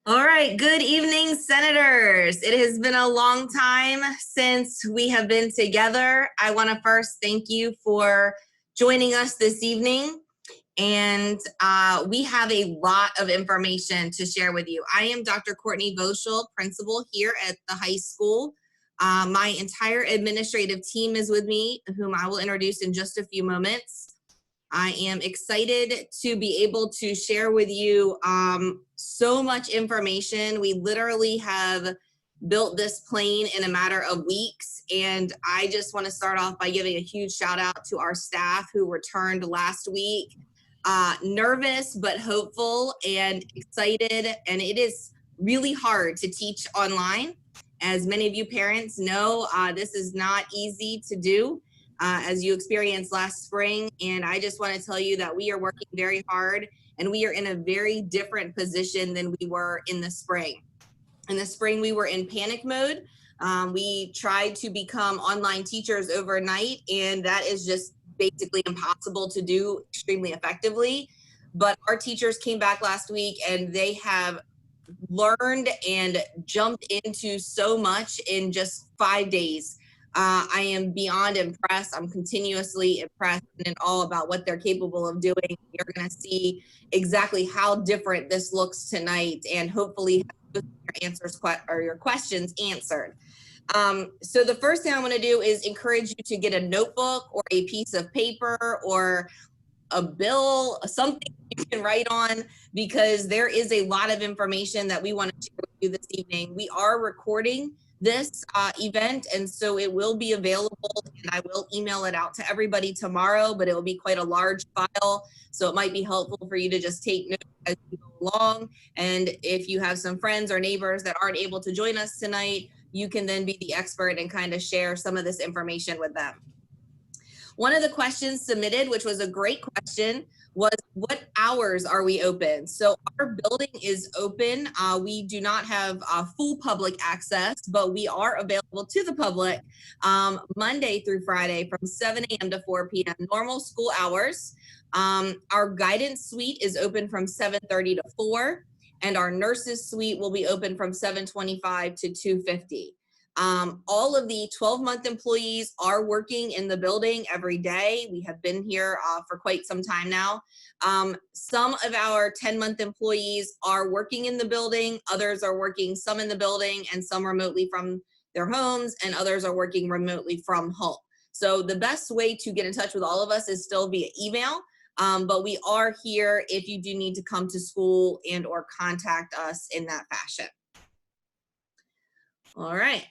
All right, good evening, Senators. It has been a long time since we have been together. I want to first thank you for joining us this evening. And we have a lot of information to share with you. I am Dr. Courtney Voschel, principal here at the high school. My entire administrative team is with me, whom I will introduce in just a few moments. I am excited to be able to share with you so much information. We literally have built this plane in a matter of weeks, and I just want to start off by giving a huge shout out to our staff who returned last week. Nervous but hopeful and excited, and it is really hard to teach online. As many of you parents know, this is not easy to do. As you experienced last spring. And I just want to tell you that we are working very hard, and we are in a very different position than we were in the spring. In the spring, we were in panic mode. We tried to become online teachers overnight, and that is just basically impossible to do extremely effectively. But our teachers came back last week, and they have learned and jumped into so much in just 5 days. I am beyond impressed. I'm continuously impressed and in awe about what they're capable of doing. You're going to see exactly how different this looks tonight, and hopefully have your answers or your questions answered. So the first thing I want to do is encourage you to get a notebook or a piece of paper or a bill, something you can write on, because there is a lot of information that we want to share with you this evening. We are recording this event, and so it will be available, and I will email it out to everybody tomorrow, but it will be quite a large file, so it might be helpful for you to just take notes as you go along. And if you have some friends or neighbors that aren't able to join us tonight, you can then be the expert and kind of share some of this information with them. One of the questions submitted, which was a great question, was what hours are we open? So our building is open. We do not have full public access, but we are available to the public Monday through Friday from 7 a.m. to 4 p.m. normal school hours. Our guidance suite is open from 7:30 to 4, and our nurses suite will be open from 7:25 to 2:50. All of the 12-month employees are working in the building every day. We have been here for quite some time now. Some of our 10-month employees are working in the building. Others are working some in the building and some remotely from their homes, and others are working remotely from home. So the best way to get in touch with all of us is still via email, but we are here if you do need to come to school and or contact us in that fashion. All right.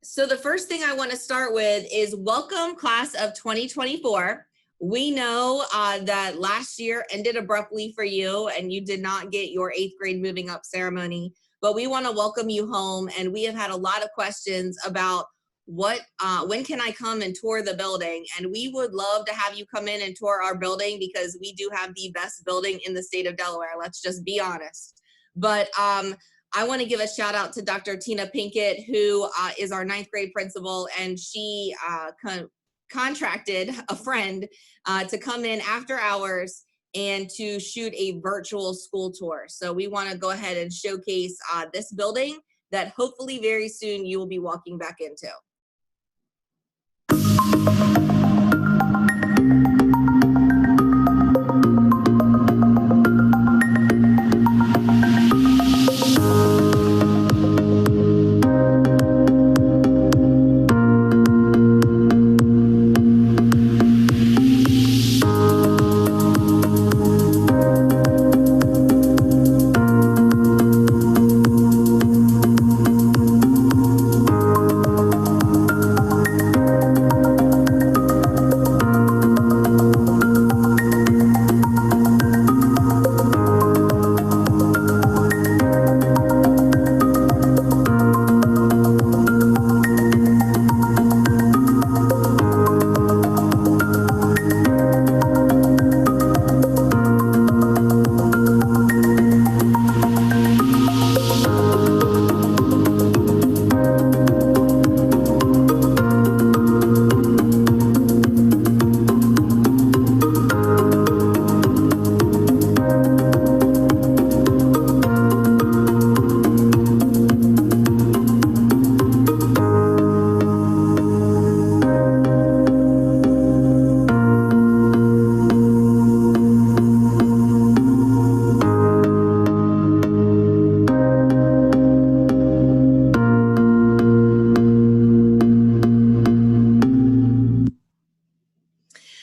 So the first thing I want to start with is welcome class of 2024. We know that last year ended abruptly for you and you did not get your 8th grade moving up ceremony, but we want to welcome you home, and we have had a lot of questions about when can I come and tour the building? And we would love to have you come in and tour our building, because we do have the best building in the state of Delaware. Let's just be honest. But I want to give a shout out to Dr. Tina Pinkett, who is our 9th grade principal, and she contracted a friend to come in after hours and to shoot a virtual school tour. So we want to go ahead and showcase this building that hopefully very soon you will be walking back into.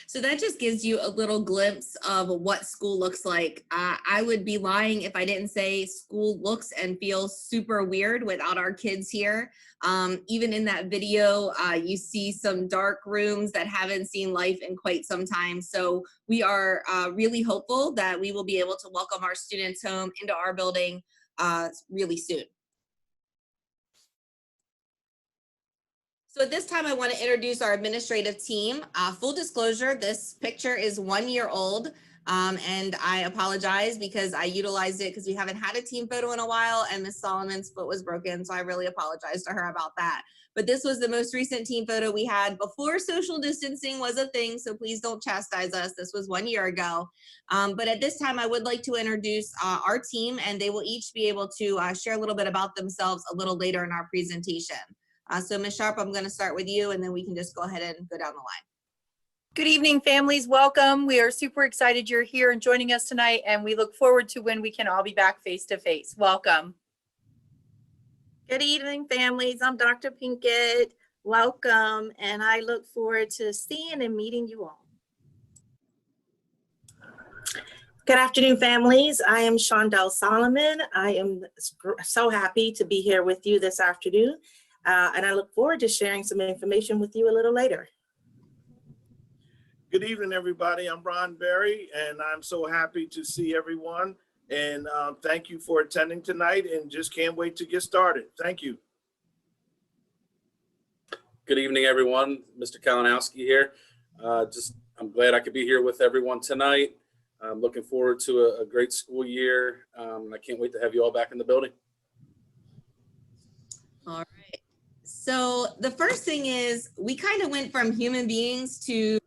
So that just gives you a little glimpse of what school looks like. I would be lying if I didn't say school looks and feels super weird without our kids here. Even in that video, you see some dark rooms that haven't seen life in quite some time. So we are really hopeful that we will be able to welcome our students home into our building really soon. So at this time, I want to introduce our administrative team. Full disclosure, this picture is 1 year old. And I apologize because I utilized it because we haven't had a team photo in a while and Miss Solomon's foot was broken. So I really apologize to her about that. But this was the most recent team photo we had before social distancing was a thing. So please don't chastise us. This was 1 year ago. But at this time, I would like to introduce our team, and they will each be able to share a little bit about themselves a little later in our presentation. So Ms. Sharp, I'm going to start with you, and then we can just go ahead and go down the line. Good evening, families. Welcome. We are super excited you're here and joining us tonight, and we look forward to when we can all be back face to face. Welcome. Good evening, families. I'm Dr. Pinkett. Welcome, and I look forward to seeing and meeting you all. Good afternoon, families. I am Shondell Solomon. I am so happy to be here with you this afternoon, and I look forward to sharing some information with you a little later. Good evening, everybody. I'm Ron Berry, and I'm so happy to see everyone. And thank you for attending tonight, and just can't wait to get started. Thank you. Good evening, everyone. Mr. Kalinowski here. I'm glad I could be here with everyone tonight. I'm looking forward to a great school year. I can't wait to have you all back in the building. All right. So the first thing is we kind of went from human beings to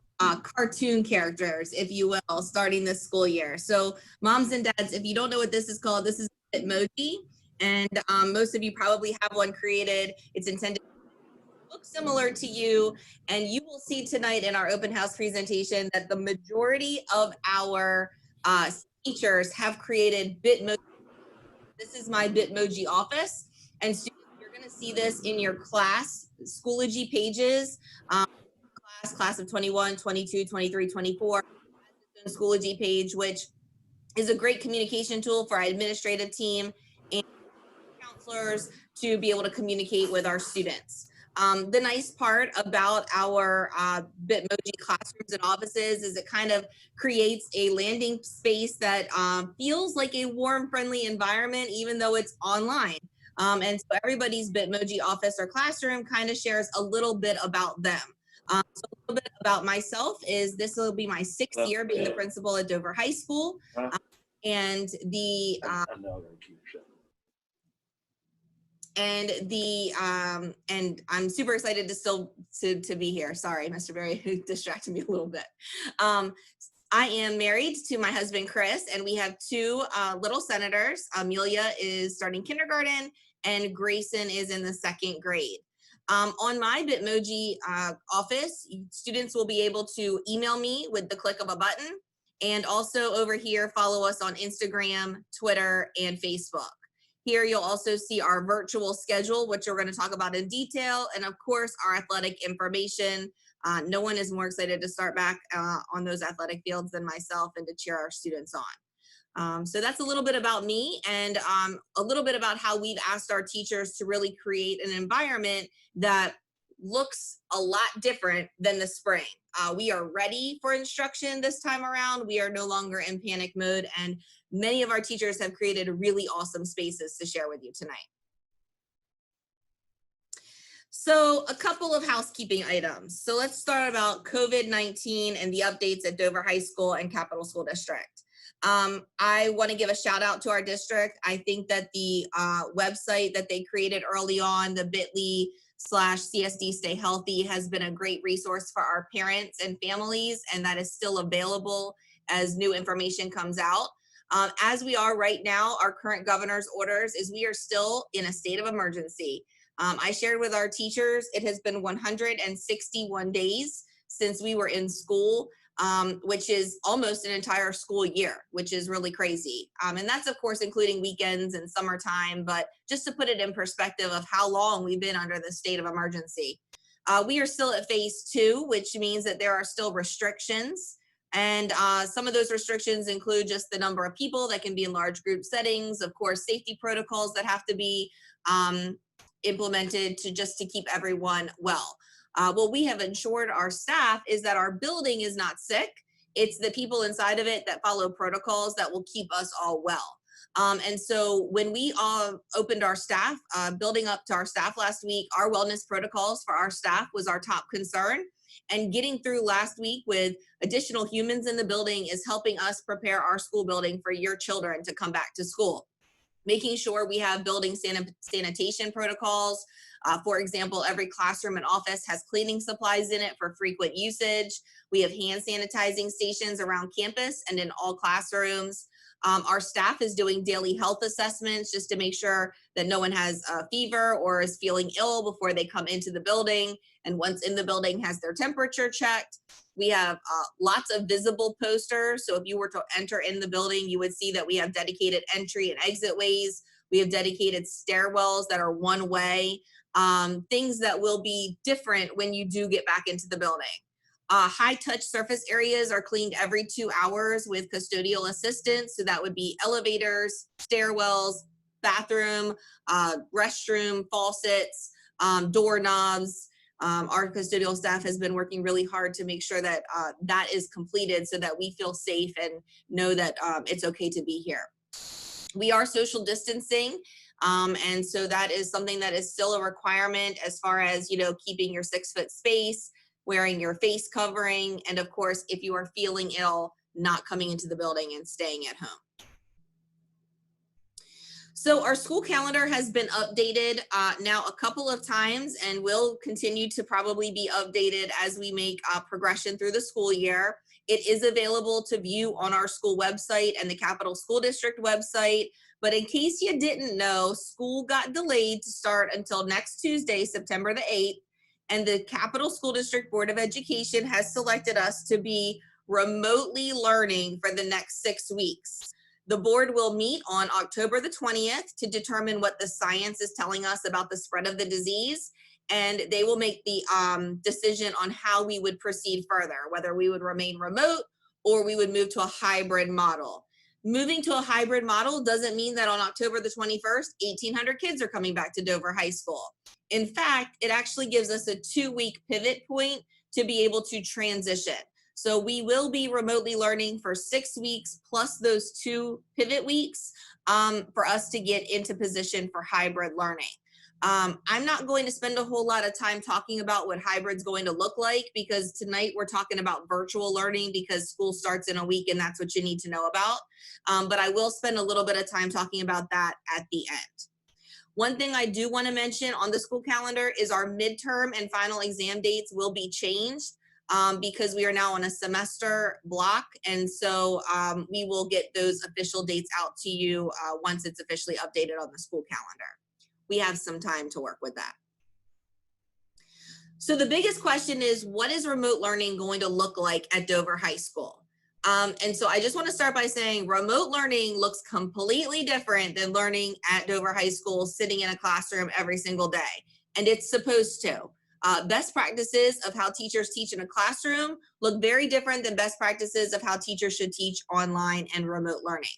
cartoon characters, if you will, starting this school year. So moms and dads, if you don't know what this is called, this is Bitmoji. And most of you probably have one created. It's intended to look similar to you. And you will see tonight in our open house presentation that the majority of our teachers have created Bitmoji. This is my Bitmoji office. And students, you're going to see this in your class Schoology pages. Class of 21, 22, 23, 24, Schoology page, which is a great communication tool for our administrative team and counselors to be able to communicate with our students. The nice part about our Bitmoji classrooms and offices is it kind of creates a landing space that feels like a warm, friendly environment, even though it's online. And so everybody's Bitmoji office or classroom kind of shares a little bit about them. So a little bit about myself is this will be my 6th year being the principal at Dover High School. And I'm super excited to still to be here. Sorry, Mr. Berry, who distracted me a little bit. I am married to my husband, Chris, and we have 2 little senators. Amelia is starting kindergarten and Grayson is in the 2nd grade. On my Bitmoji office, students will be able to email me with the click of a button, and also over here, follow us on Instagram, Twitter, and Facebook. Here, you'll also see our virtual schedule, which we're going to talk about in detail, and of course, our athletic information. No one is more excited to start back on those athletic fields than myself and to cheer our students on. So that's a little bit about me and a little bit about how we've asked our teachers to really create an environment that looks a lot different than the spring. We are ready for instruction this time around. We are no longer in panic mode, and many of our teachers have created really awesome spaces to share with you tonight. So a couple of housekeeping items. So let's start about COVID-19 and the updates at Dover High School and Capital School District. I want to give a shout out to our district. I think that the website that they created early on, the bit.ly/CSD Stay Healthy, has been a great resource for our parents and families, and that is still available as new information comes out. As we are right now, our current governor's orders is we are still in a state of emergency. I shared with our teachers, it has been 161 days since we were in school. Which is almost an entire school year, which is really crazy. And that's, of course, including weekends and summertime, but just to put it in perspective of how long we've been under the state of emergency. We are still at phase 2, which means that there are still restrictions. And some of those restrictions include just the number of people that can be in large group settings, of course, safety protocols that have to be implemented to keep everyone well. What we have ensured our staff is that our building is not sick. It's the people inside of it that follow protocols that will keep us all well. And so when we opened our staff, building up to our staff last week, our wellness protocols for our staff was our top concern. And getting through last week with additional humans in the building is helping us prepare our school building for your children to come back to school. Making sure we have building sanitation protocols. For example, every classroom and office has cleaning supplies in it for frequent usage. We have hand sanitizing stations around campus and in all classrooms. Our staff is doing daily health assessments just to make sure that no one has a fever or is feeling ill before they come into the building. And once in the building, has their temperature checked. We have lots of visible posters. So if you were to enter in the building, you would see that we have dedicated entry and exit ways. We have dedicated stairwells that are one way, things that will be different when you do get back into the building. High touch surface areas are cleaned every 2 hours with custodial assistance. So that would be elevators, stairwells, bathroom, restroom, faucets, doorknobs. Our custodial staff has been working really hard to make sure that that is completed so that we feel safe and know that it's okay to be here. We are social distancing. And so that is something that is still a requirement as far as, keeping your 6-foot space, wearing your face covering, and of course, if you are feeling ill, not coming into the building and staying at home. So our school calendar has been updated now a couple of times and will continue to probably be updated as we make progression through the school year. It is available to view on our school website and the Capital School District website. But in case you didn't know, school got delayed to start until next Tuesday, September the 8th. And the Capital School District Board of Education has selected us to be remotely learning for the next 6 weeks. The board will meet on October the 20th to determine what the science is telling us about the spread of the disease. And they will make the decision on how we would proceed further, whether we would remain remote or we would move to a hybrid model. Moving to a hybrid model doesn't mean that on October the 21st, 1,800 kids are coming back to Dover High School. In fact, it actually gives us a 2-week pivot point to be able to transition. So we will be remotely learning for 6 weeks plus those 2 pivot weeks for us to get into position for hybrid learning. I'm not going to spend a whole lot of time talking about what hybrid's going to look like because tonight we're talking about virtual learning because school starts in a week and that's what you need to know about. But I will spend a little bit of time talking about that at the end. One thing I do want to mention on the school calendar is our midterm and final exam dates will be changed because we are now on a semester block. And so we will get those official dates out to you once it's officially updated on the school calendar. We have some time to work with that. So the biggest question is, what is remote learning going to look like at Dover High School? And so I just want to start by saying remote learning looks completely different than learning at Dover High School, sitting in a classroom every single day. And it's supposed to. Best practices of how teachers teach in a classroom look very different than best practices of how teachers should teach online and remote learning.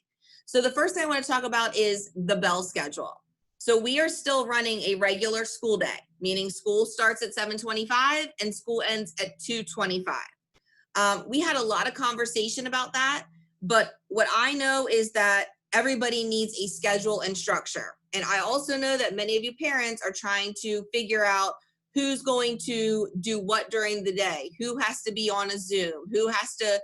So the first thing I want to talk about is the bell schedule. So we are still running a regular school day, meaning school starts at 7:25 and school ends at 2:25. We had a lot of conversation about that, but what I know is that everybody needs a schedule and structure. And I also know that many of you parents are trying to figure out who's going to do what during the day, who has to be on a Zoom, who has to,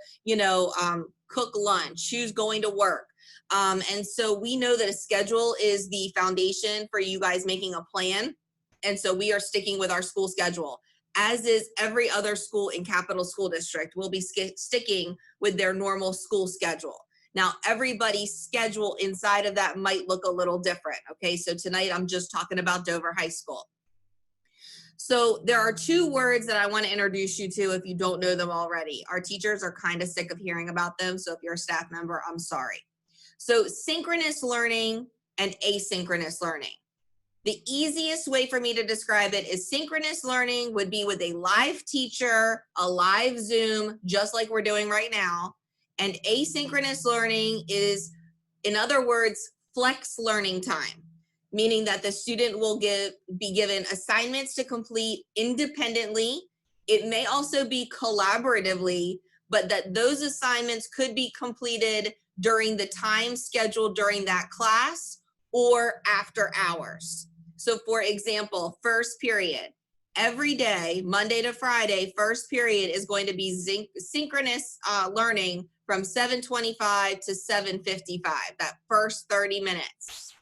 cook lunch, who's going to work. And so we know that a schedule is the foundation for you guys making a plan. And so we are sticking with our school schedule, as is every other school in Capital School District will be sticking with their normal school schedule. Now, everybody's schedule inside of that might look a little different. Okay, so tonight I'm just talking about Dover High School. So there are 2 words that I want to introduce you to if you don't know them already. Our teachers are kind of sick of hearing about them. So if you're a staff member, I'm sorry. So synchronous learning and asynchronous learning. The easiest way for me to describe it is synchronous learning would be with a live teacher, a live Zoom, just like we're doing right now. And asynchronous learning is, in other words, flex learning time, meaning that the student will be given assignments to complete independently. It may also be collaboratively, but that those assignments could be completed during the time scheduled during that class or after hours. So for example, first period, every day, Monday to Friday, first period is going to be synchronous learning from 7:25 to 7:55, that first 30 minutes.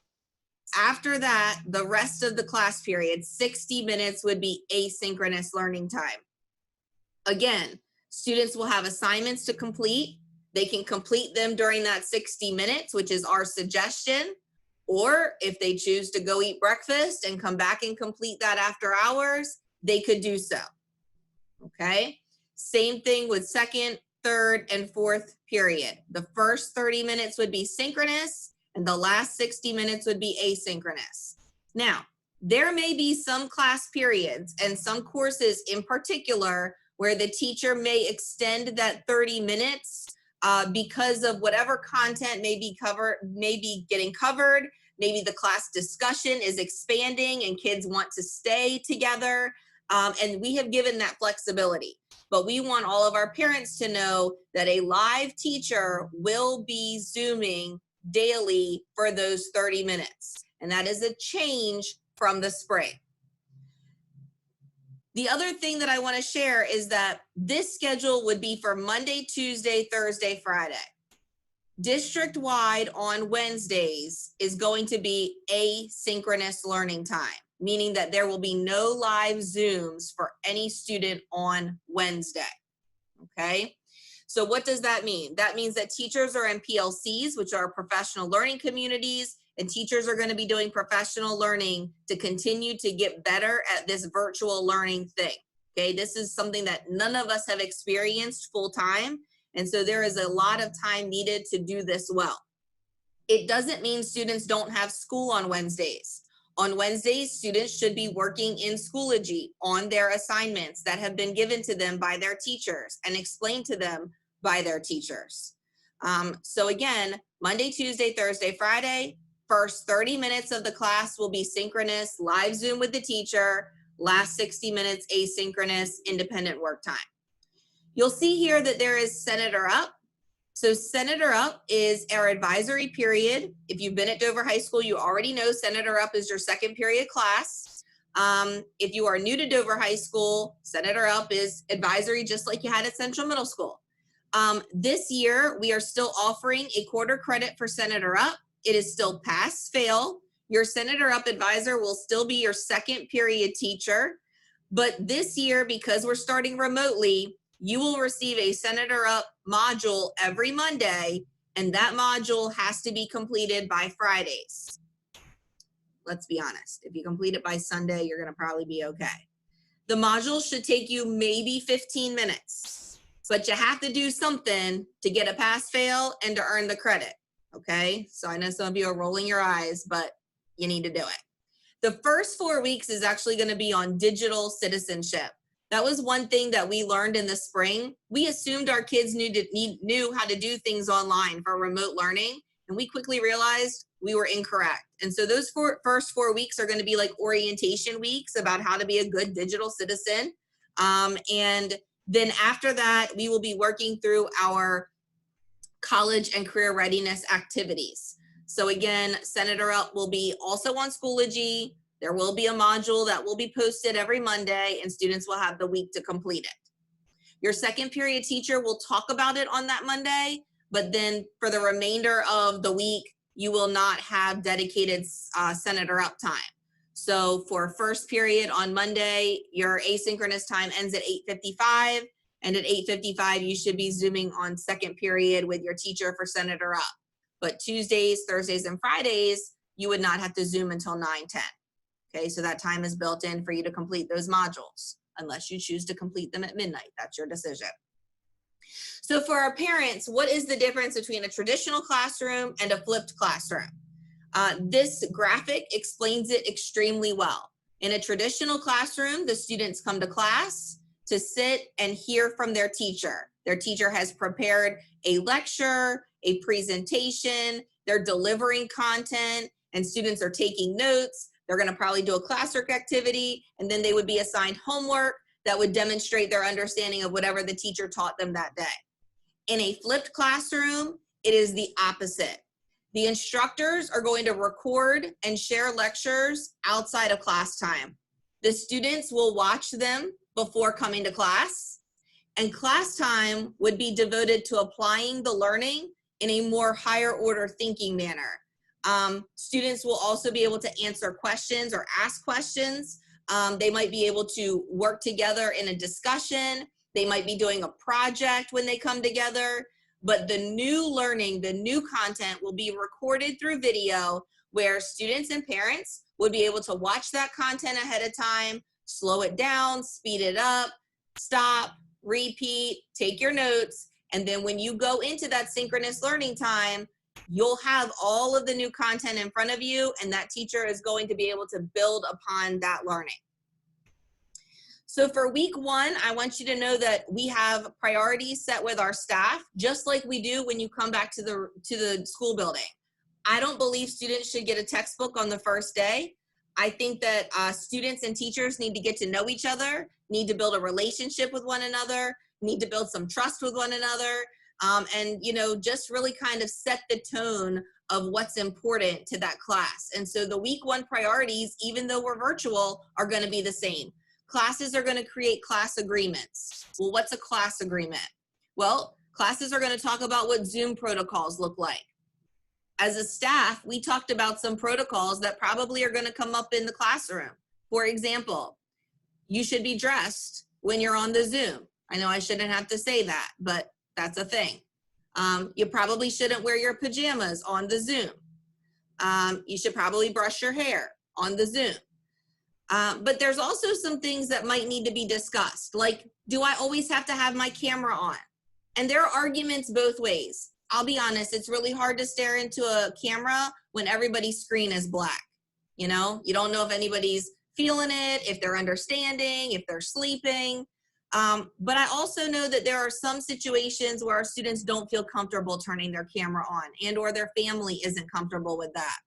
After that, the rest of the class period, 60 minutes, would be asynchronous learning time. Again, students will have assignments to complete. They can complete them during that 60 minutes, which is our suggestion. Or if they choose to go eat breakfast and come back and complete that after hours, they could do so. Okay? Same thing with second, third, and fourth period. The first 30 minutes would be synchronous, and the last 60 minutes would be asynchronous. Now, there may be some class periods and some courses in particular where the teacher may extend that 30 minutes because of whatever content may be getting covered. Maybe the class discussion is expanding and kids want to stay together. And we have given that flexibility. But we want all of our parents to know that a live teacher will be Zooming daily for those 30 minutes. And that is a change from the spring. The other thing that I want to share is that this schedule would be for Monday, Tuesday, Thursday, Friday. District-wide on Wednesdays is going to be asynchronous learning time, meaning that there will be no live Zooms for any student on Wednesday, okay? So what does that mean? That means that teachers are in PLCs, which are professional learning communities, and teachers are going to be doing professional learning to continue to get better at this virtual learning thing, okay? This is something that none of us have experienced full time, and so there is a lot of time needed to do this well. It doesn't mean students don't have school on Wednesdays. On Wednesdays, students should be working in Schoology on their assignments that have been given to them by their teachers and explained to them by their teachers. So again, Monday, Tuesday, Thursday, Friday, first 30 minutes of the class will be synchronous, live Zoom with the teacher, last 60 minutes asynchronous, independent work time. You'll see here that there is Senator Up. So Senator Up is our advisory period. If you've been at Dover High School, you already know Senator Up is your second period class. If you are new to Dover High School, Senator Up is advisory just like you had at Central Middle School. This year, we are still offering a quarter credit for Senator Up. It is still pass-fail. Your Senator Up advisor will still be your second period teacher. But this year, because we're starting remotely, you will receive a Senator Up module every Monday, and that module has to be completed by Fridays. Let's be honest. If you complete it by Sunday, you're going to probably be okay. The module should take you maybe 15 minutes, but you have to do something to get a pass-fail and to earn the credit, okay? So I know some of you are rolling your eyes, but you need to do it. The first 4 weeks is actually going to be on digital citizenship. That was one thing that we learned in the spring. We assumed our kids knew how to do things online for remote learning, and we quickly realized we were incorrect. And so those first 4 weeks are going to be like orientation weeks about how to be a good digital citizen. And then after that, we will be working through our college and career readiness activities. So again, Senator Up will be also on Schoology. There will be a module that will be posted every Monday, and students will have the week to complete it. Your second period teacher will talk about it on that Monday, but then for the remainder of the week, you will not have dedicated Senator Up time. So for first period on Monday, your asynchronous time ends at 8:55, and at 8:55, you should be Zooming on second period with your teacher for Senator Up. But Tuesdays, Thursdays, and Fridays, you would not have to Zoom until 9:10. Okay, so that time is built in for you to complete those modules, unless you choose to complete them at midnight. That's your decision. So for our parents, what is the difference between a traditional classroom and a flipped classroom? This graphic explains it extremely well. In a traditional classroom, the students come to class to sit and hear from their teacher. Their teacher has prepared a lecture, a presentation, they're delivering content, and students are taking notes. They're going to probably do a classwork activity, and then they would be assigned homework that would demonstrate their understanding of whatever the teacher taught them that day. In a flipped classroom, it is the opposite. The instructors are going to record and share lectures outside of class time. The students will watch them before coming to class, and class time would be devoted to applying the learning in a more higher order thinking manner. Students will also be able to answer questions or ask questions. They might be able to work together in a discussion. They might be doing a project when they come together. But the new learning, the new content will be recorded through video where students and parents would be able to watch that content ahead of time, slow it down, speed it up, stop, repeat, take your notes. And then when you go into that synchronous learning time, you'll have all of the new content in front of you, and that teacher is going to be able to build upon that learning. So for week one, I want you to know that we have priorities set with our staff, just like we do when you come back to the school building. I don't believe students should get a textbook on the first day. I think that students and teachers need to get to know each other, need to build a relationship with one another, need to build some trust with one another, and just really kind of set the tone of what's important to that class. And so the week one priorities, even though we're virtual, are going to be the same. Classes are going to create class agreements. Well, what's a class agreement? Well, classes are going to talk about what Zoom protocols look like. As a staff, we talked about some protocols that probably are going to come up in the classroom. For example, you should be dressed when you're on the Zoom. I know I shouldn't have to say that, but that's a thing. You probably shouldn't wear your pajamas on the Zoom. You should probably brush your hair on the Zoom. But there's also some things that might need to be discussed, like, do I always have to have my camera on? And there are arguments both ways. I'll be honest, it's really hard to stare into a camera when everybody's screen is black. You don't know if anybody's feeling it, if they're understanding, if they're sleeping. But I also know that there are some situations where our students don't feel comfortable turning their camera on, and or their family isn't comfortable with that.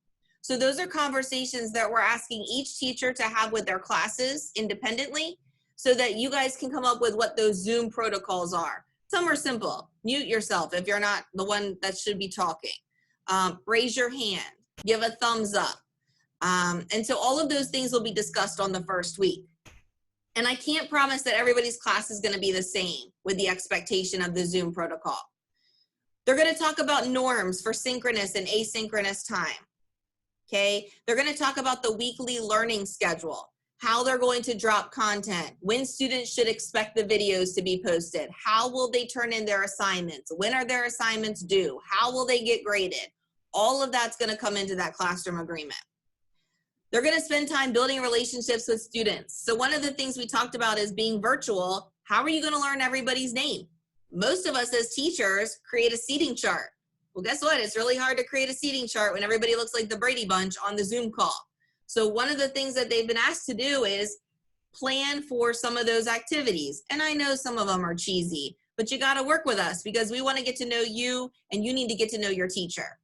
So those are conversations that we're asking each teacher to have with their classes independently, so that you guys can come up with what those Zoom protocols are. Some are simple. Mute yourself if you're not the one that should be talking. Raise your hand, give a thumbs up. And so all of those things will be discussed on the first week. And I can't promise that everybody's class is going to be the same with the expectation of the Zoom protocol. They're going to talk about norms for synchronous and asynchronous time. Okay, they're going to talk about the weekly learning schedule, how they're going to drop content, when students should expect the videos to be posted, how will they turn in their assignments, when are their assignments due, how will they get graded. All of that's going to come into that classroom agreement. They're going to spend time building relationships with students. So one of the things we talked about is being virtual. How are you going to learn everybody's name? Most of us as teachers create a seating chart. Well, guess what? It's really hard to create a seating chart when everybody looks like the Brady Bunch on the Zoom call. So one of the things that they've been asked to do is plan for some of those activities. And I know some of them are cheesy, but you got to work with us because we want to get to know you and you need to get to know your teacher.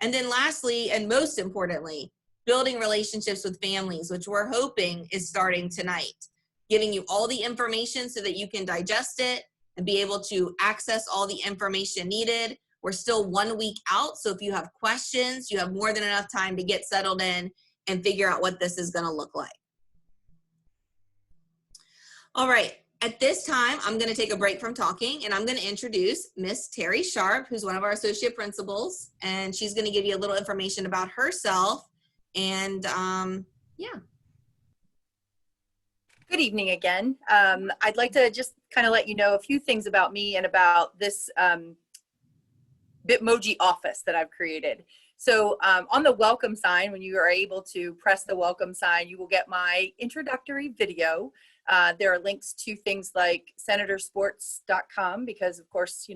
And then lastly, and most importantly, building relationships with families, which we're hoping is starting tonight, giving you all the information so that you can digest it and be able to access all the information needed. We're still 1 week out, so if you have questions, you have more than enough time to get settled in and figure out what this is going to look like. All right, at this time, I'm going to take a break from talking, and I'm going to introduce Miss Terry Sharp, who's one of our associate principals, and she's going to give you a little information about herself. And yeah. Good evening again. I'd like to just kind of let you know a few things about me and about this Bitmoji office that I've created. So on the welcome sign, when you are able to press the welcome sign, you will get my introductory video. There are links to things like senatorsports.com because, of course,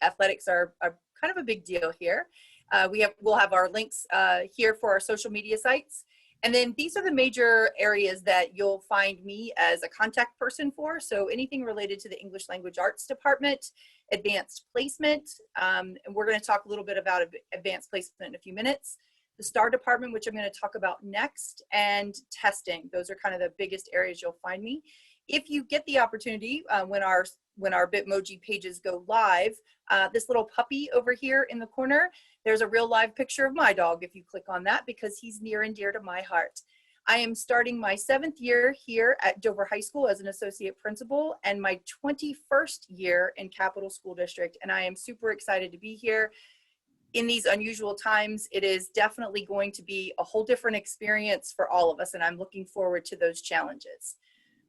athletics are kind of a big deal here. We'll have our links here for our social media sites. And then these are the major areas that you'll find me as a contact person for. So anything related to the English Language Arts Department, advanced placement, and we're going to talk a little bit about advanced placement in a few minutes. The STAR department, which I'm going to talk about next, and testing. Those are kind of the biggest areas you'll find me. If you get the opportunity, when our Bitmoji pages go live, this little puppy over here in the corner, there's a real live picture of my dog if you click on that, because he's near and dear to my heart. I am starting my 7th year here at Dover High School as an associate principal, and my 21st year in Capital School District, and I am super excited to be here. In these unusual times, it is definitely going to be a whole different experience for all of us, and I'm looking forward to those challenges.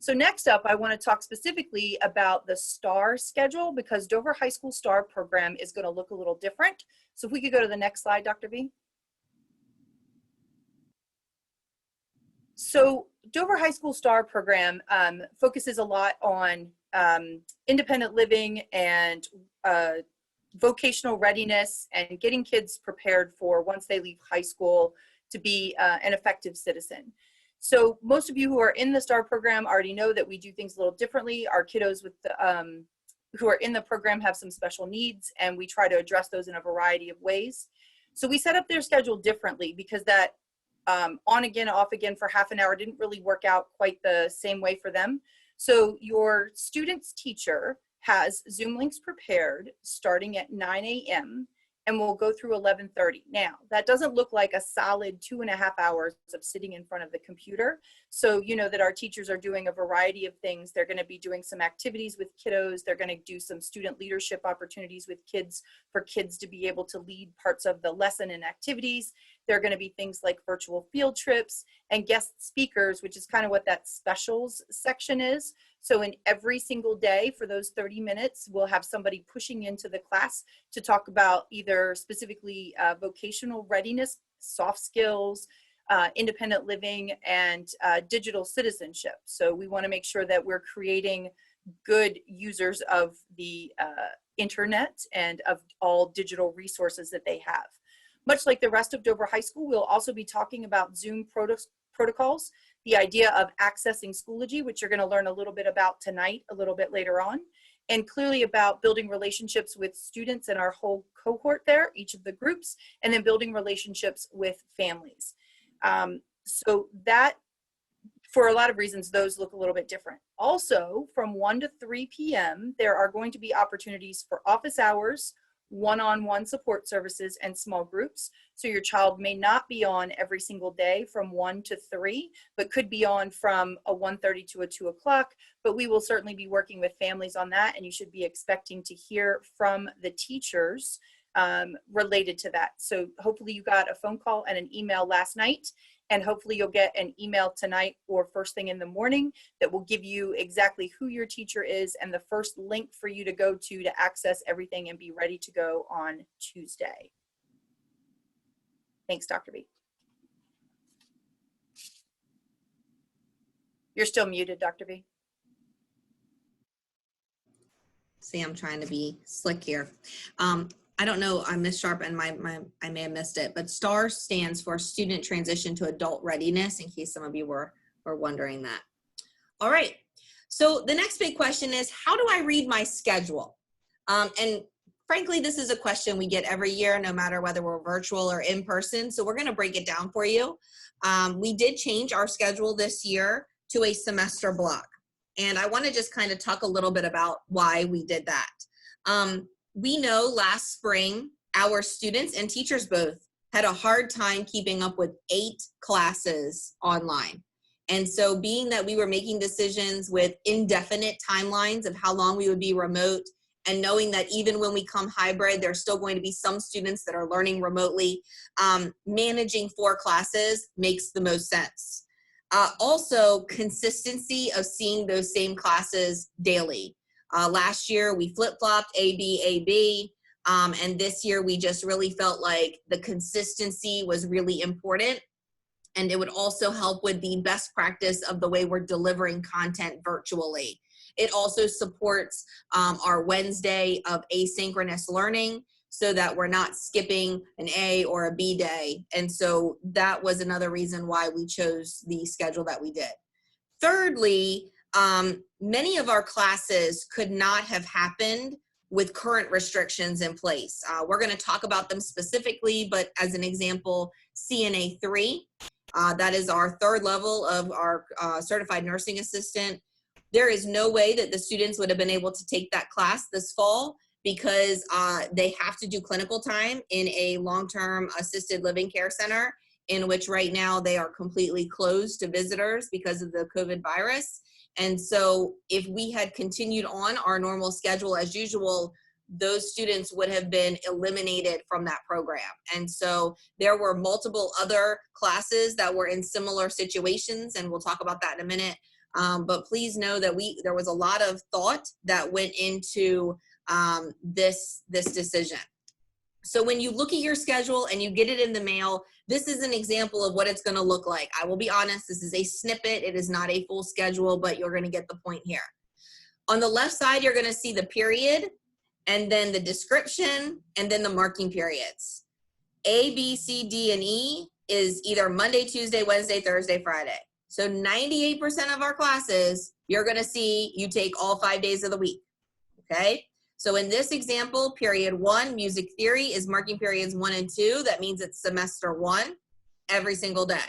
So next up, I want to talk specifically about the STAR schedule, because Dover High School STAR program is going to look a little different. So if we could go to the next slide, Dr. V. So Dover High School STAR program focuses a lot on independent living and vocational readiness and getting kids prepared for, once they leave high school, to be an effective citizen. So most of you who are in the STAR program already know that we do things a little differently. Our kiddos with the, who are in the program have some special needs, and we try to address those in a variety of ways. So we set up their schedule differently, because that on again, off again for half an hour didn't really work out quite the same way for them. So your student's teacher has Zoom links prepared starting at 9 a.m. and we'll go through 11:30. Now, that doesn't look like a solid 2.5 hours of sitting in front of the computer. So you know that our teachers are doing a variety of things. They're going to be doing some activities with kiddos. They're going to do some student leadership opportunities with kids, for kids to be able to lead parts of the lesson and activities. There are going to be things like virtual field trips and guest speakers, which is kind of what that specials section is. So in every single day for those 30 minutes, we'll have somebody pushing into the class to talk about either specifically vocational readiness, soft skills, independent living, and digital citizenship. So we want to make sure that we're creating good users of the internet and of all digital resources that they have. Much like the rest of Dover High School, we'll also be talking about Zoom protocols, the idea of accessing Schoology, which you're going to learn a little bit about tonight, a little bit later on, and clearly about building relationships with students in our whole cohort there, each of the groups, and then building relationships with families. So that, for a lot of reasons, those look a little bit different. Also, from 1 to 3 p.m., there are going to be opportunities for office hours, one-on-one support services, and small groups. So your child may not be on every single day from 1 to 3, but could be on from a 1:30 to a 2 o'clock. But we will certainly be working with families on that, and you should be expecting to hear from the teachers related to that. So hopefully you got a phone call and an email last night, and hopefully you'll get an email tonight or first thing in the morning that will give you exactly who your teacher is and the first link for you to go to access everything and be ready to go on Tuesday. Thanks, Dr. B. You're still muted, Dr. B. See, I'm trying to be slick here. I don't know, Ms. Sharp, and I may have missed it, but STAR stands for Student Transition to Adult Readiness, in case some of you were wondering that. All right, so the next big question is, how do I read my schedule? And frankly, this is a question we get every year, no matter whether we're virtual or in person, so we're gonna break it down for you. We did change our schedule this year to a semester block, and I wanna just kind of talk a little bit about why we did that. We know last spring, our students and teachers both had a hard time keeping up with 8 classes online. And so being that we were making decisions with indefinite timelines of how long we would be remote, and knowing that even when we come hybrid, there's still going to be some students that are learning remotely, managing 4 classes makes the most sense. Also, consistency of seeing those same classes daily. Last year, we flip-flopped A, B, and this year we just really felt like the consistency was really important, and it would also help with the best practice of the way we're delivering content virtually. It also supports our Wednesday of asynchronous learning, so that we're not skipping an A or a B day. And so that was another reason why we chose the schedule that we did. Thirdly, many of our classes could not have happened with current restrictions in place. We're going to talk about them specifically, but as an example, CNA 3, that is our third level of our certified nursing assistant. There is no way that the students would have been able to take that class this fall because they have to do clinical time in a long-term assisted living care center, in which right now they are completely closed to visitors because of the COVID virus. And so if we had continued on our normal schedule as usual, those students would have been eliminated from that program. And so there were multiple other classes that were in similar situations, and we'll talk about that in a minute. But please know that there was a lot of thought that went into this decision. So when you look at your schedule and you get it in the mail, this is an example of what it's going to look like. I will be honest, this is a snippet. It is not a full schedule, but you're going to get the point here. On the left side, you're going to see the period, and then the description, and then the marking periods. A, B, C, D, and E is either Monday, Tuesday, Wednesday, Thursday, Friday. So 98% of our classes, you're going to see you take all 5 days of the week, okay? So in this example, period 1, music theory, is marking periods 1 and 2. That means it's semester 1 every single day.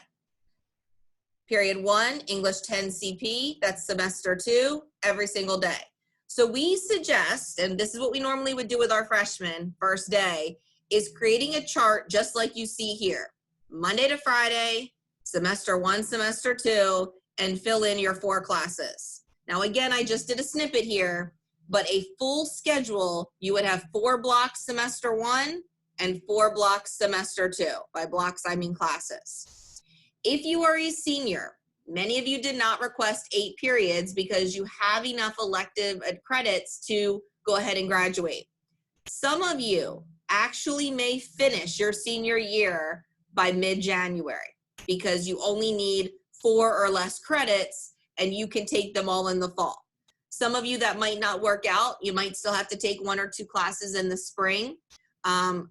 Period 1, English 10 CP, that's semester 2 every single day. So we suggest, and this is what we normally would do with our freshmen first day, is creating a chart just like you see here. Monday to Friday, semester 1, semester 2, and fill in your 4 classes. Now again, I just did a snippet here, but a full schedule, you would have 4 blocks semester 1 and 4 blocks semester 2. By blocks, I mean classes. If you are a senior, many of you did not request 8 periods because you have enough elective credits to go ahead and graduate. Some of you actually may finish your senior year by mid-January because you only need 4 or less credits and you can take them all in the fall. Some of you that might not work out, you might still have to take 1 or 2 classes in the spring,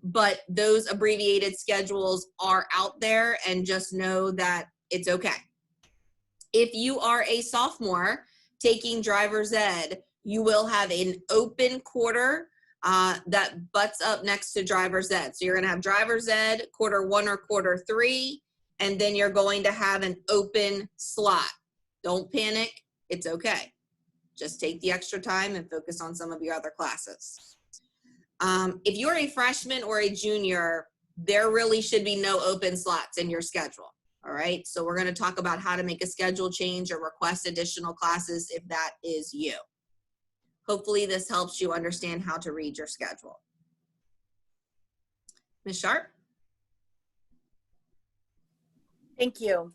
but those abbreviated schedules are out there, and just know that it's okay. If you are a sophomore taking driver's ed, you will have an open quarter that butts up next to driver's ed. So you're going to have driver's ed quarter 1 or quarter 3, and then you're going to have an open slot. Don't panic. It's okay. Just take the extra time and focus on some of your other classes. If you're a freshman or a junior, there really should be no open slots in your schedule. All right, so we're going to talk about how to make a schedule change or request additional classes if that is you. Hopefully this helps you understand how to read your schedule. Ms. Sharp? Thank you.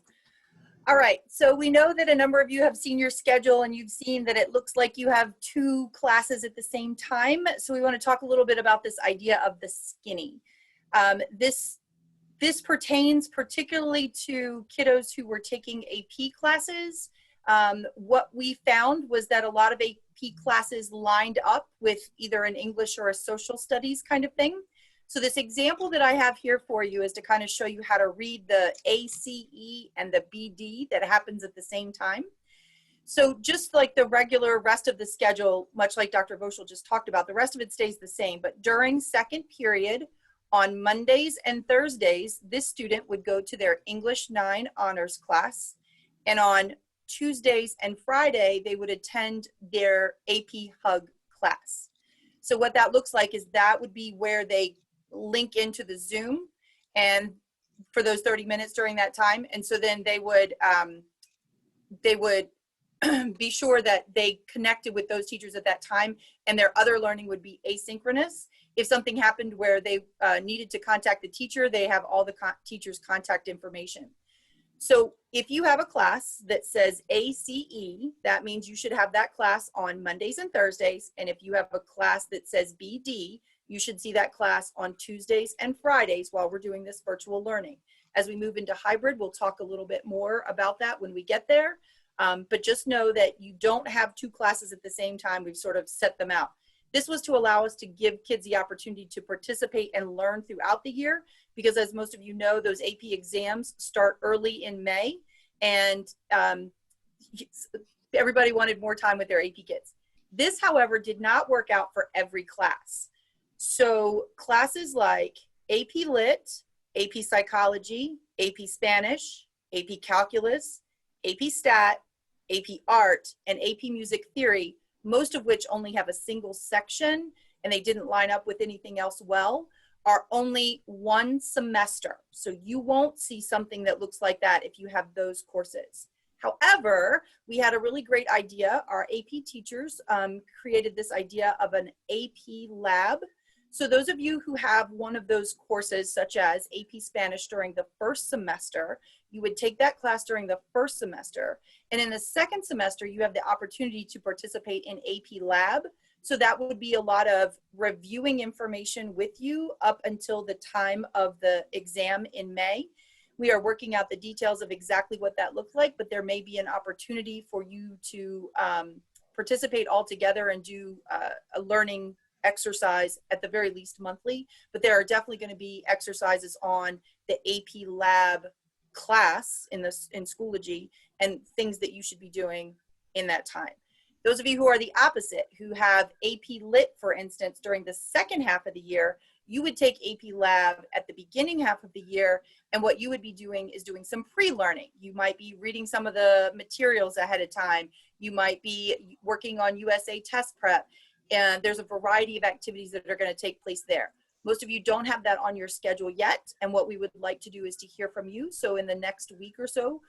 All right, so we know that a number of you have seen your schedule and you've seen that it looks like you have 2 classes at the same time. So we want to talk a little bit about this idea of the skinny. This pertains particularly to kiddos who were taking AP classes. What we found was that a lot of AP classes lined up with either an English or a social studies kind of thing. So this example that I have here for you is to kind of show you how to read the ACE and the BD that happens at the same time. So just like the regular rest of the schedule, much like Dr. Voschel just talked about, the rest of it stays the same. But during second period, on Mondays and Thursdays, this student would go to their English 9 honors class. And on Tuesdays and Friday, they would attend their AP Hug class. So what that looks like is that would be where they link into the Zoom and for those 30 minutes during that time. And so then they would be sure that they connected with those teachers at that time, and their other learning would be asynchronous. If something happened where they needed to contact the teacher, they have all the teacher's contact information. So if you have a class that says ACE, that means you should have that class on Mondays and Thursdays. And if you have a class that says BD, you should see that class on Tuesdays and Fridays while we're doing this virtual learning. As we move into hybrid, we'll talk a little bit more about that when we get there. But just know that you don't have 2 classes at the same time. We've sort of set them out. This was to allow us to give kids the opportunity to participate and learn throughout the year, because as most of you know, those AP exams start early in May, and everybody wanted more time with their AP kids. This, however, did not work out for every class. So classes like AP Lit, AP Psychology, AP Spanish, AP Calculus, AP Stat, AP Art, and AP Music Theory, most of which only have a single section and they didn't line up with anything else well, are only one semester. So you won't see something that looks like that if you have those courses. However, we had a really great idea. Our AP teachers created this idea of an AP lab. So those of you who have one of those courses, such as AP Spanish during the first semester, you would take that class during the first semester. And in the second semester, you have the opportunity to participate in AP Lab. So that would be a lot of reviewing information with you up until the time of the exam in May. We are working out the details of exactly what that looks like, but there may be an opportunity for you to participate all together and do a learning exercise at the very least monthly. But there are definitely going to be exercises on the AP Lab class in Schoology and things that you should be doing in that time. Those of you who are the opposite, who have AP Lit, for instance, during the second half of the year, you would take AP Lab at the beginning half of the year, and what you would be doing is doing some pre-learning. You might be reading some of the materials ahead of time. You might be working on USA test prep, and there's a variety of activities that are going to take place there. Most of you don't have that on your schedule yet, and what we would like to do is to hear from you. So in the next week or so,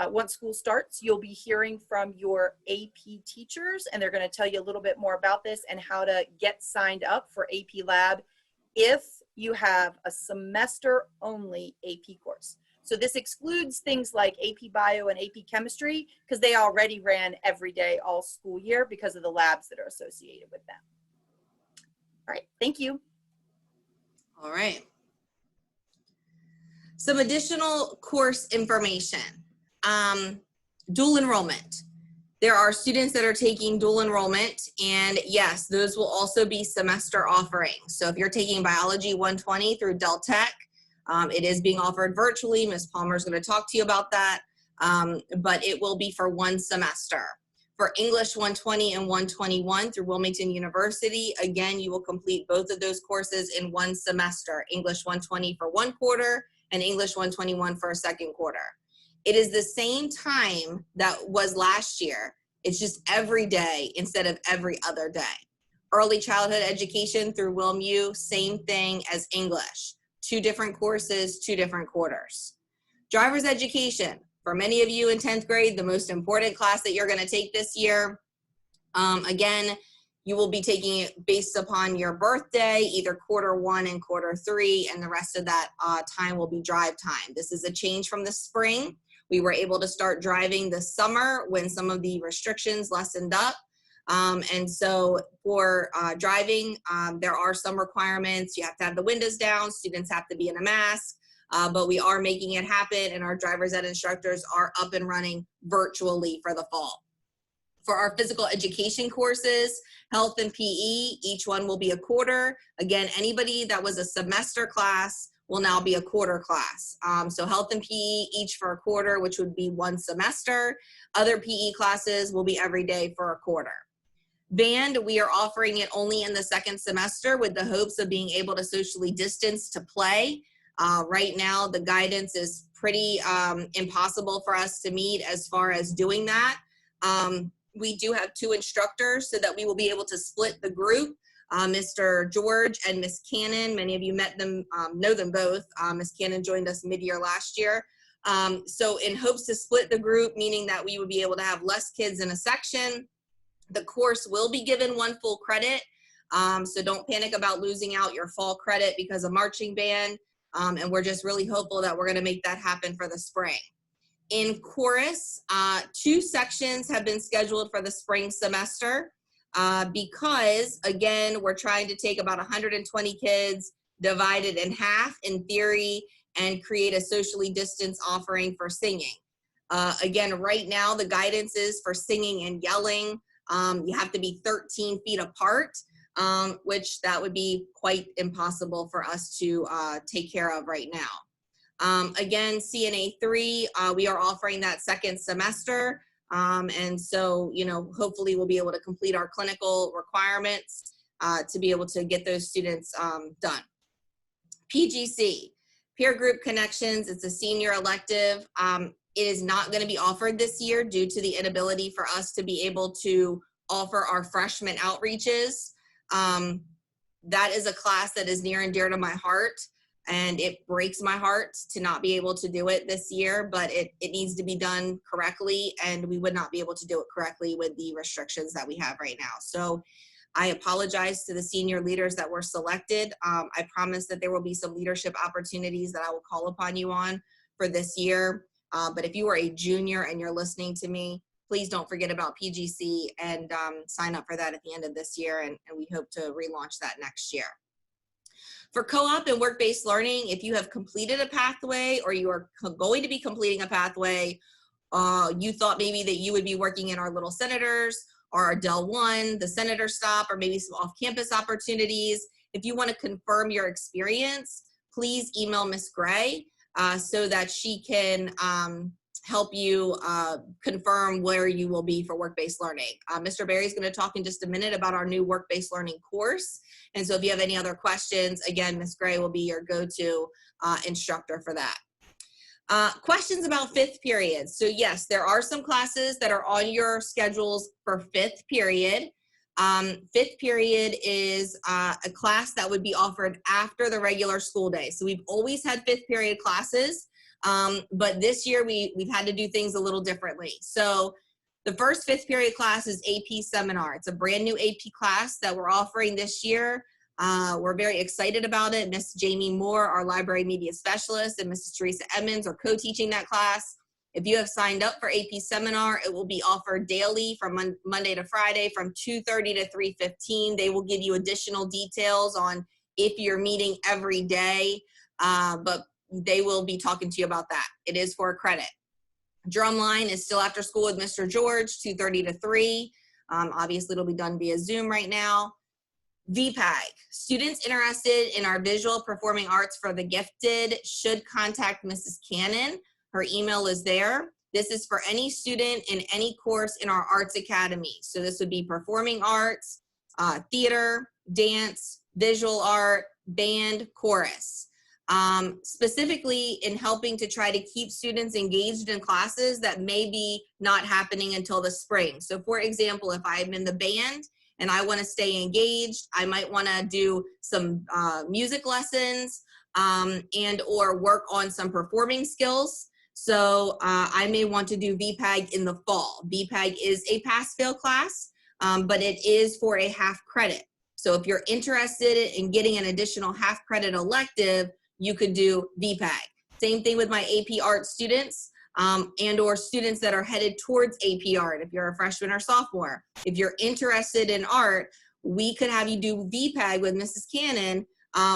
once school starts, you'll be hearing from your AP teachers, and they're going to tell you a little bit more about this and how to get signed up for AP Lab if you have a semester-only AP course. So this excludes things like AP Bio and AP Chemistry, because they already ran every day all school year because of the labs that are associated with them. All right, thank you. All right. Some additional course information. Dual enrollment. There are students that are taking dual enrollment, and yes, those will also be semester offerings. So if you're taking Biology 120 through Del Tech, it is being offered virtually. Ms. Palmer is going to talk to you about that, but it will be for one semester. For English 120 and 121 through Wilmington University, again, you will complete both of those courses in one semester. English 120 for one quarter and English 121 for a second quarter. It is the same time that was last year. It's just every day instead of every other day. Early childhood education through WilmU, same thing as English. 2 different courses, 2 different quarters. Driver's education. For many of you in 10th grade, the most important class that you're going to take this year. Again, you will be taking it based upon your birthday, either quarter 1 and quarter 3, and the rest of that time will be drive time. This is a change from the spring. We were able to start driving this summer when some of the restrictions lessened up. And so for driving, there are some requirements. You have to have the windows down. Students have to be in a mask. But we are making it happen, and our driver's ed instructors are up and running virtually for the fall. For our physical education courses, health and PE, each one will be a quarter. Again, anybody that was a semester class will now be a quarter class. So health and PE, each for a quarter, which would be one semester. Other PE classes will be every day for a quarter. Band, we are offering it only in the second semester with the hopes of being able to socially distance to play. Right now, the guidance is pretty impossible for us to meet as far as doing that. We do have 2 instructors so that we will be able to split the group. Mr. George and Miss Cannon, many of you met them, know them both. Miss Cannon joined us mid-year last year. So in hopes to split the group, meaning that we would be able to have less kids in a section, the course will be given 1 full credit. So don't panic about losing out your fall credit because of marching band. And we're just really hopeful that we're going to make that happen for the spring. In chorus, 2 sections have been scheduled for the spring semester because, again, we're trying to take about 120 kids, divide it in half in theory, and create a socially distanced offering for singing. Again, right now, the guidance is for singing and yelling. You have to be 13 feet apart. which that would be quite impossible for us to take care of right now. Again, CNA 3, we are offering that second semester. And so, you know, hopefully we'll be able to complete our clinical requirements to be able to get those students done. PGC, Peer Group Connections, it's a senior elective. It is not going to be offered this year due to the inability for us to be able to offer our freshman outreaches. That is a class that is near and dear to my heart, and it breaks my heart to not be able to do it this year, but it needs to be done correctly, and we would not be able to do it correctly with the restrictions that we have right now. So I apologize to the senior leaders that were selected. I promise that there will be some leadership opportunities that I will call upon you on for this year. But if you are a junior and you're listening to me, please don't forget about PGC and sign up for that at the end of this year, and we hope to relaunch that next year. For co-op and work-based learning, if you have completed a pathway or you are going to be completing a pathway, you thought maybe that you would be working in our Little Senators or our Del 1, the Senator Stop, or maybe some off-campus opportunities. If you want to confirm your experience, please email Ms. Gray so that she can help you confirm where you will be for work-based learning. Mr. Berry is going to talk in just a minute about our new work-based learning course. And so if you have any other questions, again, Ms. Gray will be your go-to instructor for that. Questions about fifth period. So yes, there are some classes that are on your schedules for fifth period. Fifth period is a class that would be offered after the regular school day. So we've always had fifth period classes, but this year we've had to do things a little differently. So the first fifth period class is AP Seminar. It's a brand new AP class that we're offering this year. We're very excited about it. Miss Jamie Moore, our library media specialist, and Mrs. Teresa Edmonds are co-teaching that class. If you have signed up for AP Seminar, it will be offered daily from Monday to Friday from 2:30 to 3:15. They will give you additional details on if you're meeting every day, but they will be talking to you about that. It is for a credit. Drumline is still after school with Mr. George, 2:30 to 3. Obviously, it'll be done via Zoom right now. VPAG, students interested in our visual performing arts for the gifted should contact Mrs. Cannon. Her email is there. This is for any student in any course in our Arts Academy. So this would be performing arts, theater, dance, visual art, band, chorus. Specifically in helping to try to keep students engaged in classes that may be not happening until the spring. So for example, if I'm in the band and I want to stay engaged, I might want to do some music lessons and or work on some performing skills. So I may want to do VPAG in the fall. VPAG is a pass-fail class, but it is for a half credit. So if you're interested in getting an additional half credit elective, you could do VPAG. Same thing with my AP Art students and or students that are headed towards AP Art. If you're a freshman or sophomore, if you're interested in art, we could have you do VPAG with Mrs. Cannon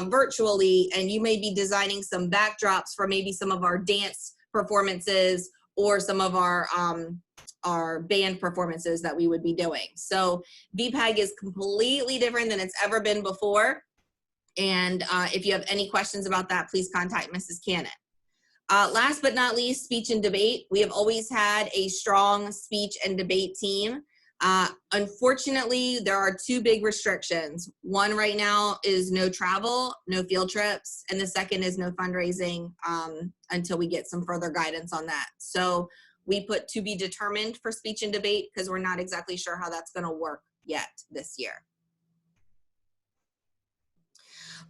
virtually, and you may be designing some backdrops for maybe some of our dance performances or some of our band performances that we would be doing. So VPAG is completely different than it's ever been before. And if you have any questions about that, please contact Mrs. Cannon. Last but not least, speech and debate. We have always had a strong speech and debate team. Unfortunately, there are two big restrictions. One right now is no travel, no field trips, and the second is no fundraising until we get some further guidance on that. So we put to be determined for speech and debate because we're not exactly sure how that's going to work yet this year.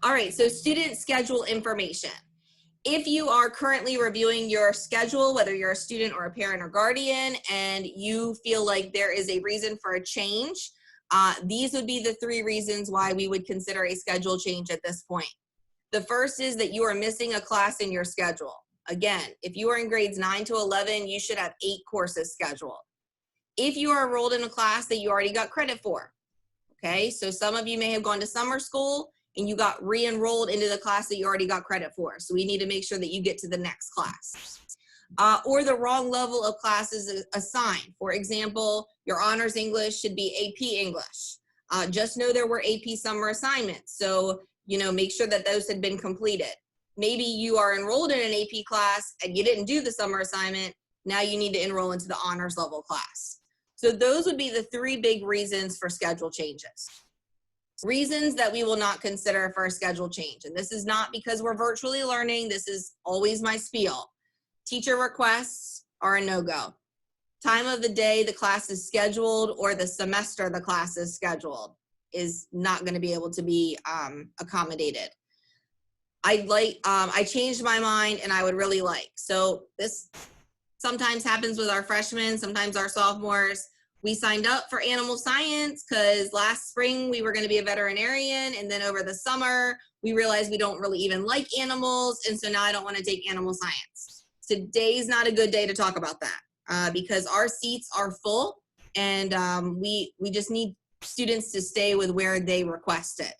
All right, so student schedule information. If you are currently reviewing your schedule, whether you're a student or a parent or guardian, and you feel like there is a reason for a change, these would be the three reasons why we would consider a schedule change at this point. The first is that you are missing a class in your schedule. Again, if you are in grades 9 to 11, you should have 8 courses scheduled. If you are enrolled in a class that you already got credit for, okay? So some of you may have gone to summer school and you got re-enrolled into the class that you already got credit for. So we need to make sure that you get to the next class. Or the wrong level of classes assigned. For example, your honors English should be AP English. Just know there were AP summer assignments. So, make sure that those had been completed. Maybe you are enrolled in an AP class and you didn't do the summer assignment. Now you need to enroll into the honors level class. So those would be the 3 big reasons for schedule changes. Reasons that we will not consider for a schedule change. And this is not because we're virtually learning. This is always my spiel. Teacher requests are a no-go. Time of the day the class is scheduled or the semester the class is scheduled is not going to be able to be accommodated. I changed my mind and I would really like. So this sometimes happens with our freshmen, sometimes our sophomores. We signed up for animal science because last spring we were going to be a veterinarian, and then over the summer we realized we don't really even like animals, and so now I don't want to take animal science. Today's not a good day to talk about that because our seats are full, and we just need students to stay with where they requested.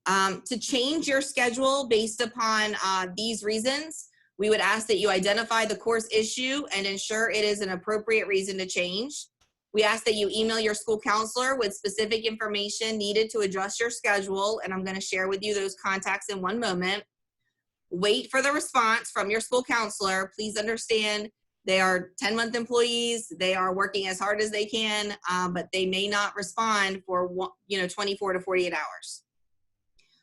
To change your schedule based upon these reasons, we would ask that you identify the course issue and ensure it is an appropriate reason to change. We ask that you email your school counselor with specific information needed to adjust your schedule, and I'm going to share with you those contacts in one moment. Wait for the response from your school counselor. Please understand they are 10-month employees. They are working as hard as they can, but they may not respond for 24 to 48 hours.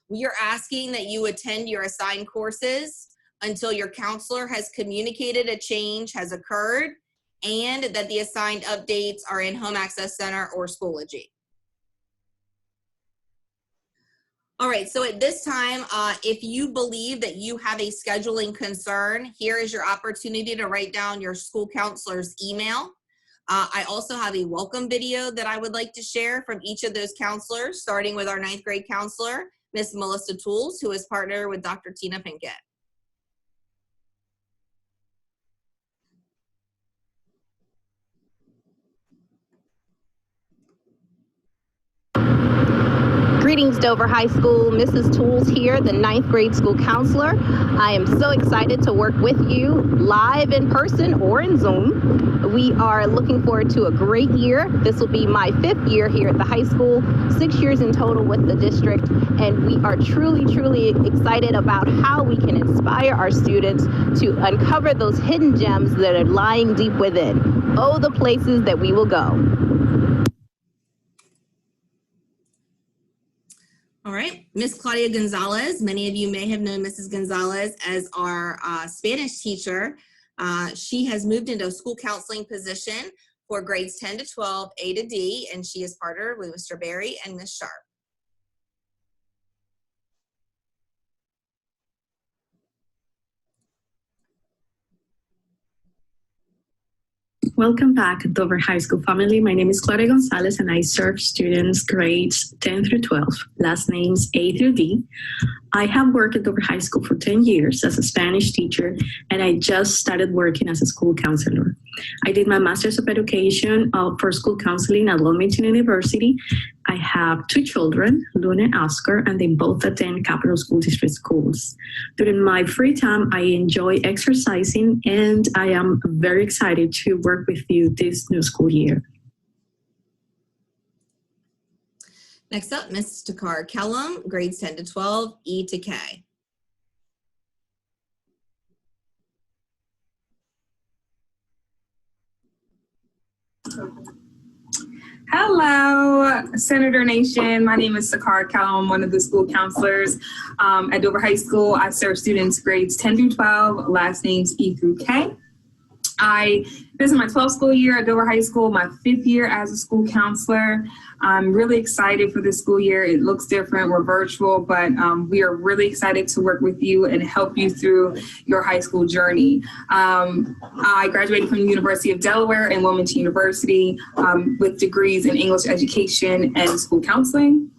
We are asking that you attend your assigned courses until your counselor has communicated a change has occurred and that the assigned updates are in Home Access Center or Schoology. All right, so at this time, if you believe that you have a scheduling concern, here is your opportunity to write down your school counselor's email. I also have a welcome video that I would like to share from each of those counselors, starting with our 9th grade counselor, Miss Melissa Tools, who is partnered with Dr. Tina Pinkett. Greetings, Dover High School. Mrs. Tools here, the 9th grade school counselor. I am so excited to work with you live in person or in Zoom. We are looking forward to a great year. This will be my 5th year here at the high school, 6 years in total with the district, and we are truly, truly excited about how we can inspire our students to uncover those hidden gems that are lying deep within. Oh, the places that we will go. All right, Miss Claudia Gonzalez. Many of you may have known Mrs. Gonzalez as our Spanish teacher. She has moved into a school counseling position for grades 10 to 12, A to D, and she is partnered with Mr. Berry and Miss Sharp. Welcome back, Dover High School family. My name is Claudia Gonzalez and I serve students grades 10 through 12, last names A through D. I have worked at Dover High School for 10 years as a Spanish teacher, and I just started working as a school counselor. I did my Master's of Education for School Counseling at Wilmington University. I have 2 children, Luna and Oscar, and they both attend Capital School District schools. During my free time, I enjoy exercising, and I am very excited to work with you this new school year. Next up, Ms. Takar Kellum, grades 10 to 12, E to K. Hello, Senator Nation. My name is Sakar Callum, one of the school counselors at Dover High School. I serve students grades 10 through 12, last names E through K. This is my 12th school year at Dover High School, my 5th year as a school counselor. I'm really excited for this school year. It looks different, we're virtual, but we are really excited to work with you and help you through your high school journey. I graduated from the University of Delaware and Wilmington University with degrees in English education and school counseling.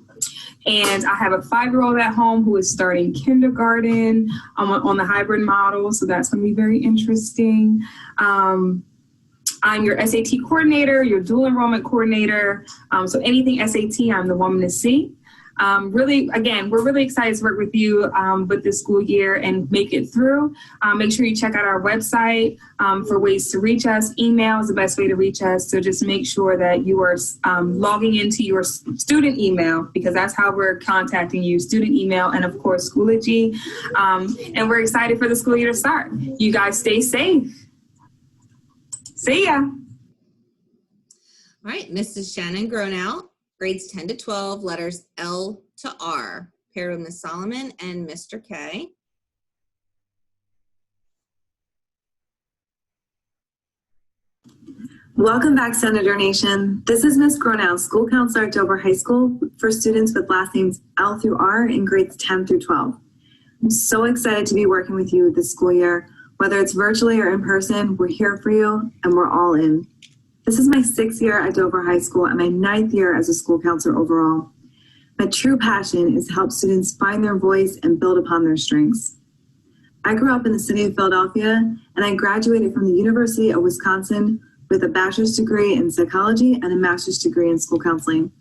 And I have a 5-year-old at home who is starting kindergarten on the hybrid model, so that's going to be very interesting. I'm your SAT coordinator, your dual enrollment coordinator, so anything SAT, I'm the woman to see. Really, again, we're really excited to work with you with this school year and make it through. Make sure you check out our website for ways to reach us. Email is the best way to reach us. So just make sure that you are logging into your student email, because that's how we're contacting you, student email, and of course, Schoology. And we're excited for the school year to start. You guys stay safe. See ya. All right, Mrs. Shannon Gronow, grades 10 to 12, letters L to R, paired with Ms. Solomon and Mr. K. Welcome back, Senator Nation. This is Ms. Gronow, school counselor at Dover High School for students with last names L through R in grades 10 through 12. I'm so excited to be working with you this school year. Whether it's virtually or in person, we're here for you and we're all in. This is my 6th year at Dover High School and my 9th year as a school counselor overall. My true passion is to help students find their voice and build upon their strengths. I grew up in the city of Philadelphia and I graduated from the University of Wisconsin with a bachelor's degree in psychology and a master's degree in school counseling.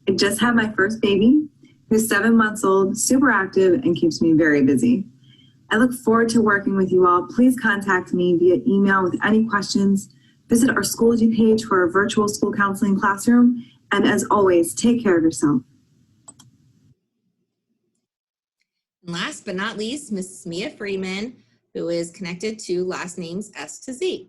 I just had my first baby, who's 7 months old, super active, and keeps me very busy. I look forward to working with you all. Please contact me via email with any questions. Visit our Schoology page for our virtual school counseling classroom. And as always, take care of yourself. And last but not least, Mrs. Mia Freeman, who is connected to last names S to Z.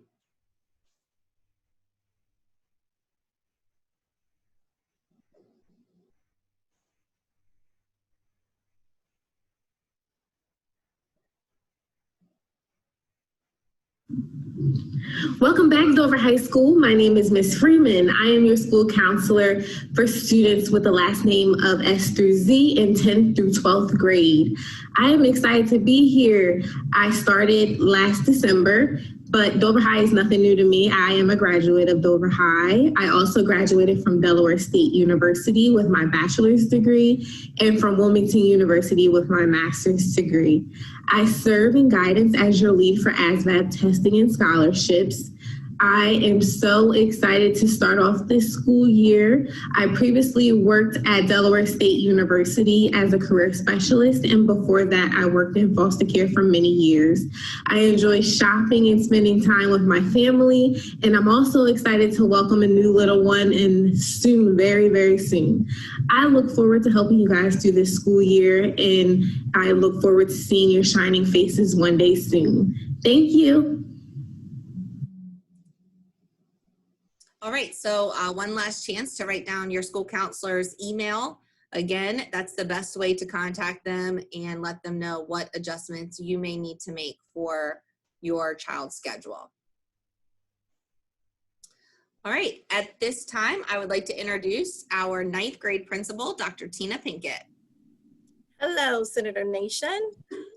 Welcome back, Dover High School. My name is Ms. Freeman. I am your school counselor for students with the last name of S through Z in 10th through 12th grade. I am excited to be here. I started last December, but Dover High is nothing new to me. I am a graduate of Dover High. I also graduated from Delaware State University with my bachelor's degree and from Wilmington University with my master's degree. I serve in guidance as your lead for ASVAB testing and scholarships. I am so excited to start off this school year. I previously worked at Delaware State University as a career specialist, and before that, I worked in foster care for many years. I enjoy shopping and spending time with my family, and I'm also excited to welcome a new little one and soon, very, very soon. I look forward to helping you guys through this school year, and I look forward to seeing your shining faces one day soon. Thank you. All right, so one last chance to write down your school counselor's email. Again, that's the best way to contact them and let them know what adjustments you may need to make for your child's schedule. All right, at this time, I would like to introduce our 9th grade principal, Dr. Tina Pinkett. Hello, Senator Nation.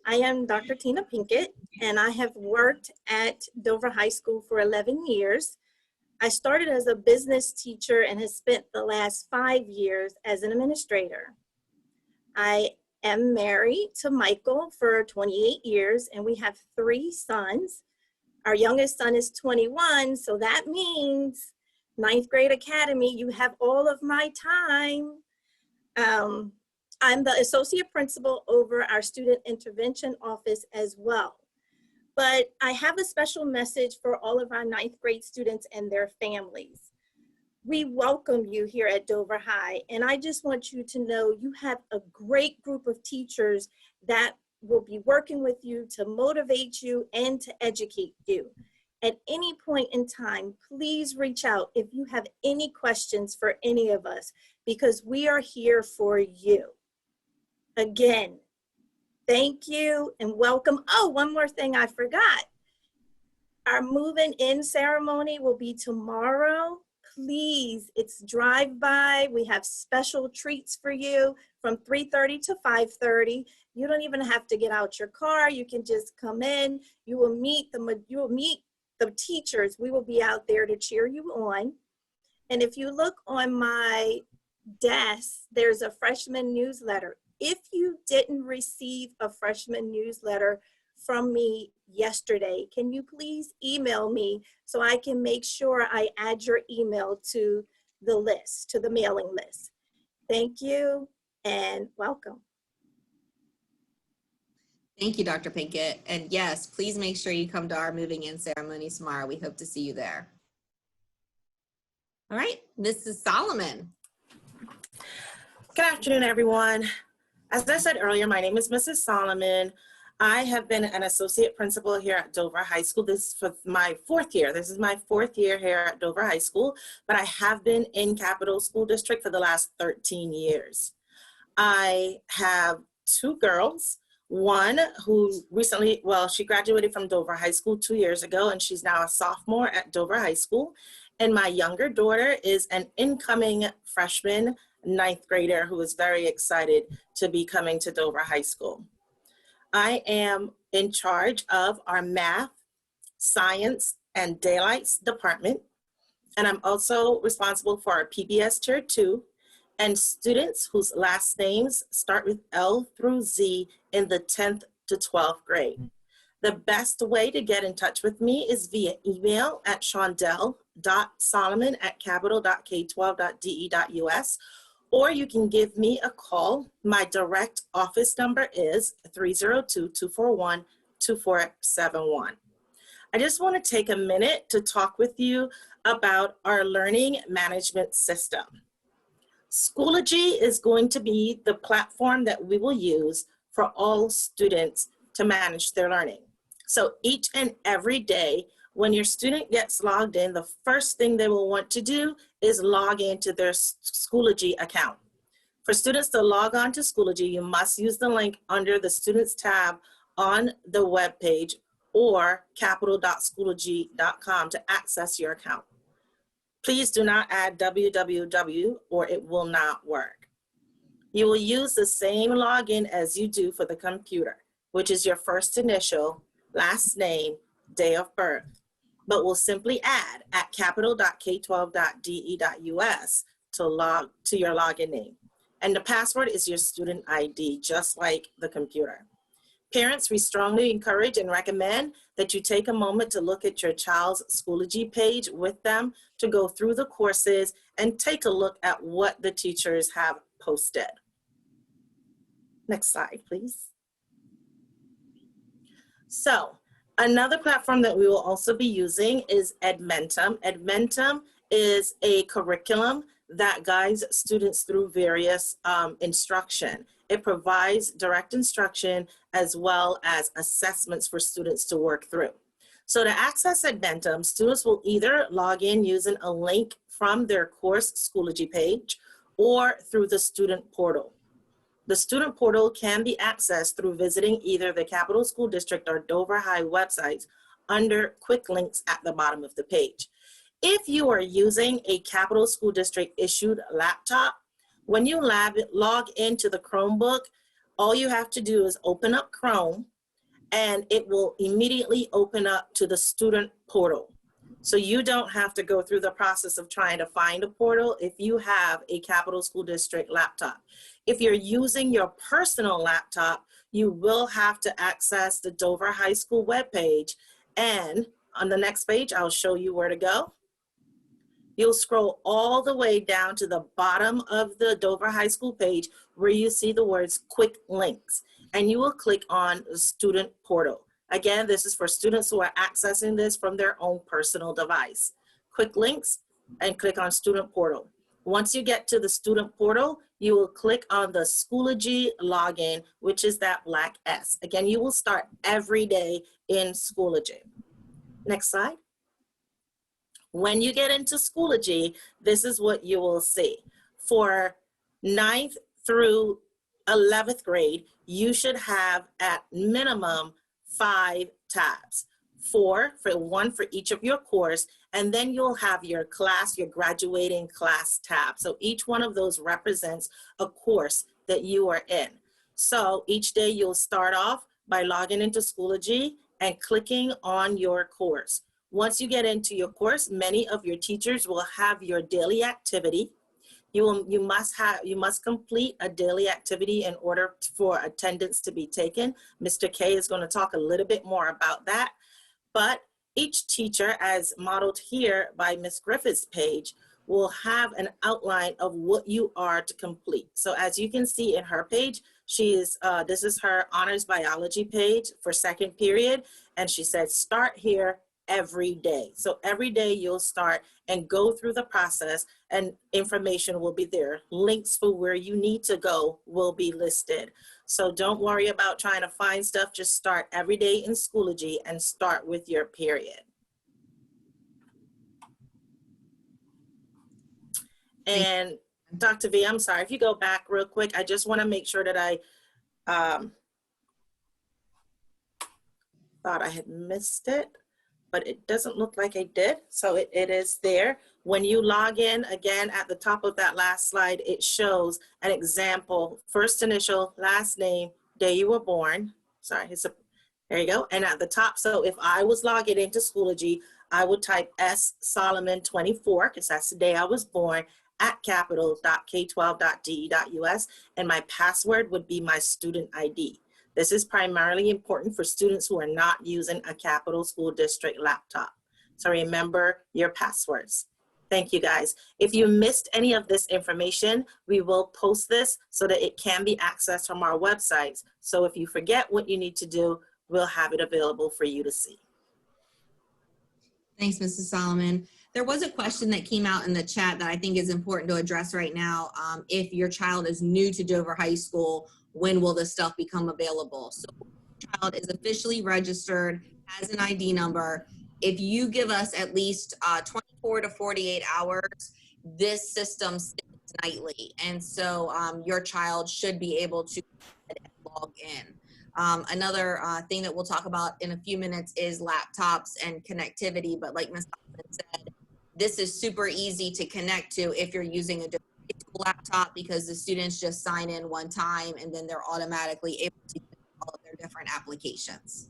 I am Dr. Tina Pinkett, and I have worked at Dover High School for 11 years. I started as a business teacher and have spent the last 5 years as an administrator. I am married to Michael for 28 years, and we have 3 sons. Our youngest son is 21, so that means 9th grade academy, you have all of my time. I'm the associate principal over our student intervention office as well. But I have a special message for all of our 9th grade students and their families. We welcome you here at Dover High, and I just want you to know you have a great group of teachers that will be working with you to motivate you and to educate you. At any point in time, please reach out if you have any questions for any of us, because we are here for you. Again, thank you and welcome. Oh, one more thing I forgot. Our moving in ceremony will be tomorrow. Please, it's drive-by. We have special treats for you from 3:30 to 5:30. You don't even have to get out your car. You can just come in. You will meet the teachers. We will be out there to cheer you on. And if you look on my desk, there's a freshman newsletter. If you didn't receive a freshman newsletter from me yesterday, can you please email me so I can make sure I add your email to the list, to the mailing list? Thank you and welcome. Thank you, Dr. Pinkett. And yes, please make sure you come to our moving in ceremony tomorrow. We hope to see you there. All right, Mrs. Solomon. Good afternoon, everyone. As I said earlier, my name is Mrs. Solomon. I have been an associate principal here at Dover High School. This is for my 4th year. This is my 4th year here at Dover High School, but I have been in Capital School District for the last 13 years. I have 2 girls. One who recently, well, she graduated from Dover High School 2 years ago, and she's now a sophomore at Dover High School. And my younger daughter is an incoming freshman 9th grader who is very excited to be coming to Dover High School. I am in charge of our math, science, and daylights department. And I'm also responsible for our PBS Tier 2 and students whose last names start with L through Z in the 10th to 12th grade. The best way to get in touch with me is via email at shondell.solomon@capital.k12.de.us, or you can give me a call. My direct office number is 302-241-2471. I just want to take a minute to talk with you about our learning management system. Schoology is going to be the platform that we will use for all students to manage their learning. So each and every day, when your student gets logged in, the first thing they will want to do is log into their Schoology account. For students to log on to Schoology, you must use the link under the Students tab on the web page or capital.schoology.com to access your account. Please do not add www or it will not work. You will use the same login as you do for the computer, which is your first initial, last name, day of birth, but we'll simply add at capital.k12.de.us to your login name. And the password is your student ID, just like the computer. Parents, we strongly encourage and recommend that you take a moment to look at your child's Schoology page with them to go through the courses and take a look at what the teachers have posted. Next slide, please. So another platform that we will also be using is Edmentum. Edmentum is a curriculum that guides students through various instruction. It provides direct instruction as well as assessments for students to work through. So to access Edmentum, students will either log in using a link from their course Schoology page or through the student portal. The student portal can be accessed through visiting either the Capital School District or Dover High websites under quick links at the bottom of the page. If you are using a Capital School District issued laptop, when you log into the Chromebook, all you have to do is open up Chrome and it will immediately open up to the student portal. So you don't have to go through the process of trying to find a portal if you have a Capital School District laptop. If you're using your personal laptop, you will have to access the Dover High School webpage. And on the next page, I'll show you where to go. You'll scroll all the way down to the bottom of the Dover High School page where you see the words quick links, and you will click on the student portal. Again, this is for students who are accessing this from their own personal device. Quick links and click on student portal. Once you get to the student portal, you will click on the Schoology login, which is that black S. Again, you will start every day in Schoology. Next slide. When you get into Schoology, this is what you will see. For 9th through 11th grade, you should have at minimum 5 tabs. 4 for one for each of your course, and then you'll have your class, your graduating class tab. So each one of those represents a course that you are in. So each day you'll start off by logging into Schoology and clicking on your course. Once you get into your course, many of your teachers will have your daily activity. You must complete a daily activity in order for attendance to be taken. Mr. K is going to talk a little bit more about that. But each teacher, as modeled here by Ms. Griffith's page, will have an outline of what you are to complete. So as you can see in her page, this is her honors biology page for second period. And she said, start here every day. So every day you'll start and go through the process, and information will be there. Links for where you need to go will be listed. So don't worry about trying to find stuff. Just start every day in Schoology and start with your period. And Dr. V, I'm sorry, if you go back real quick, I just want to make sure that I thought I had missed it, but it doesn't look like I did. So it is there. When you log in, again, at the top of that last slide, it shows an example, first initial, last name, day you were born. Sorry, there you go. And at the top, so if I was logging into Schoology, I would type S Solomon 24, because that's the day I was born, at capital.k12.de.us, and my password would be my student ID. This is primarily important for students who are not using a Capital School District laptop. So remember your passwords. Thank you, guys. If you missed any of this information, we will post this so that it can be accessed from our websites. So if you forget what you need to do, we'll have it available for you to see. Thanks, Mrs. Solomon. There was a question that came out in the chat that I think is important to address right now. If your child is new to Dover High School, when will this stuff become available? So if your child is officially registered, has an ID number, if you give us at least 24 to 48 hours, this system sits nightly. And so your child should be able to log in. Another thing that we'll talk about in a few minutes is laptops and connectivity. But like Ms. Solomon said, this is super easy to connect to if you're using a school laptop, because the students just sign in one time and then they're automatically able to use all of their different applications.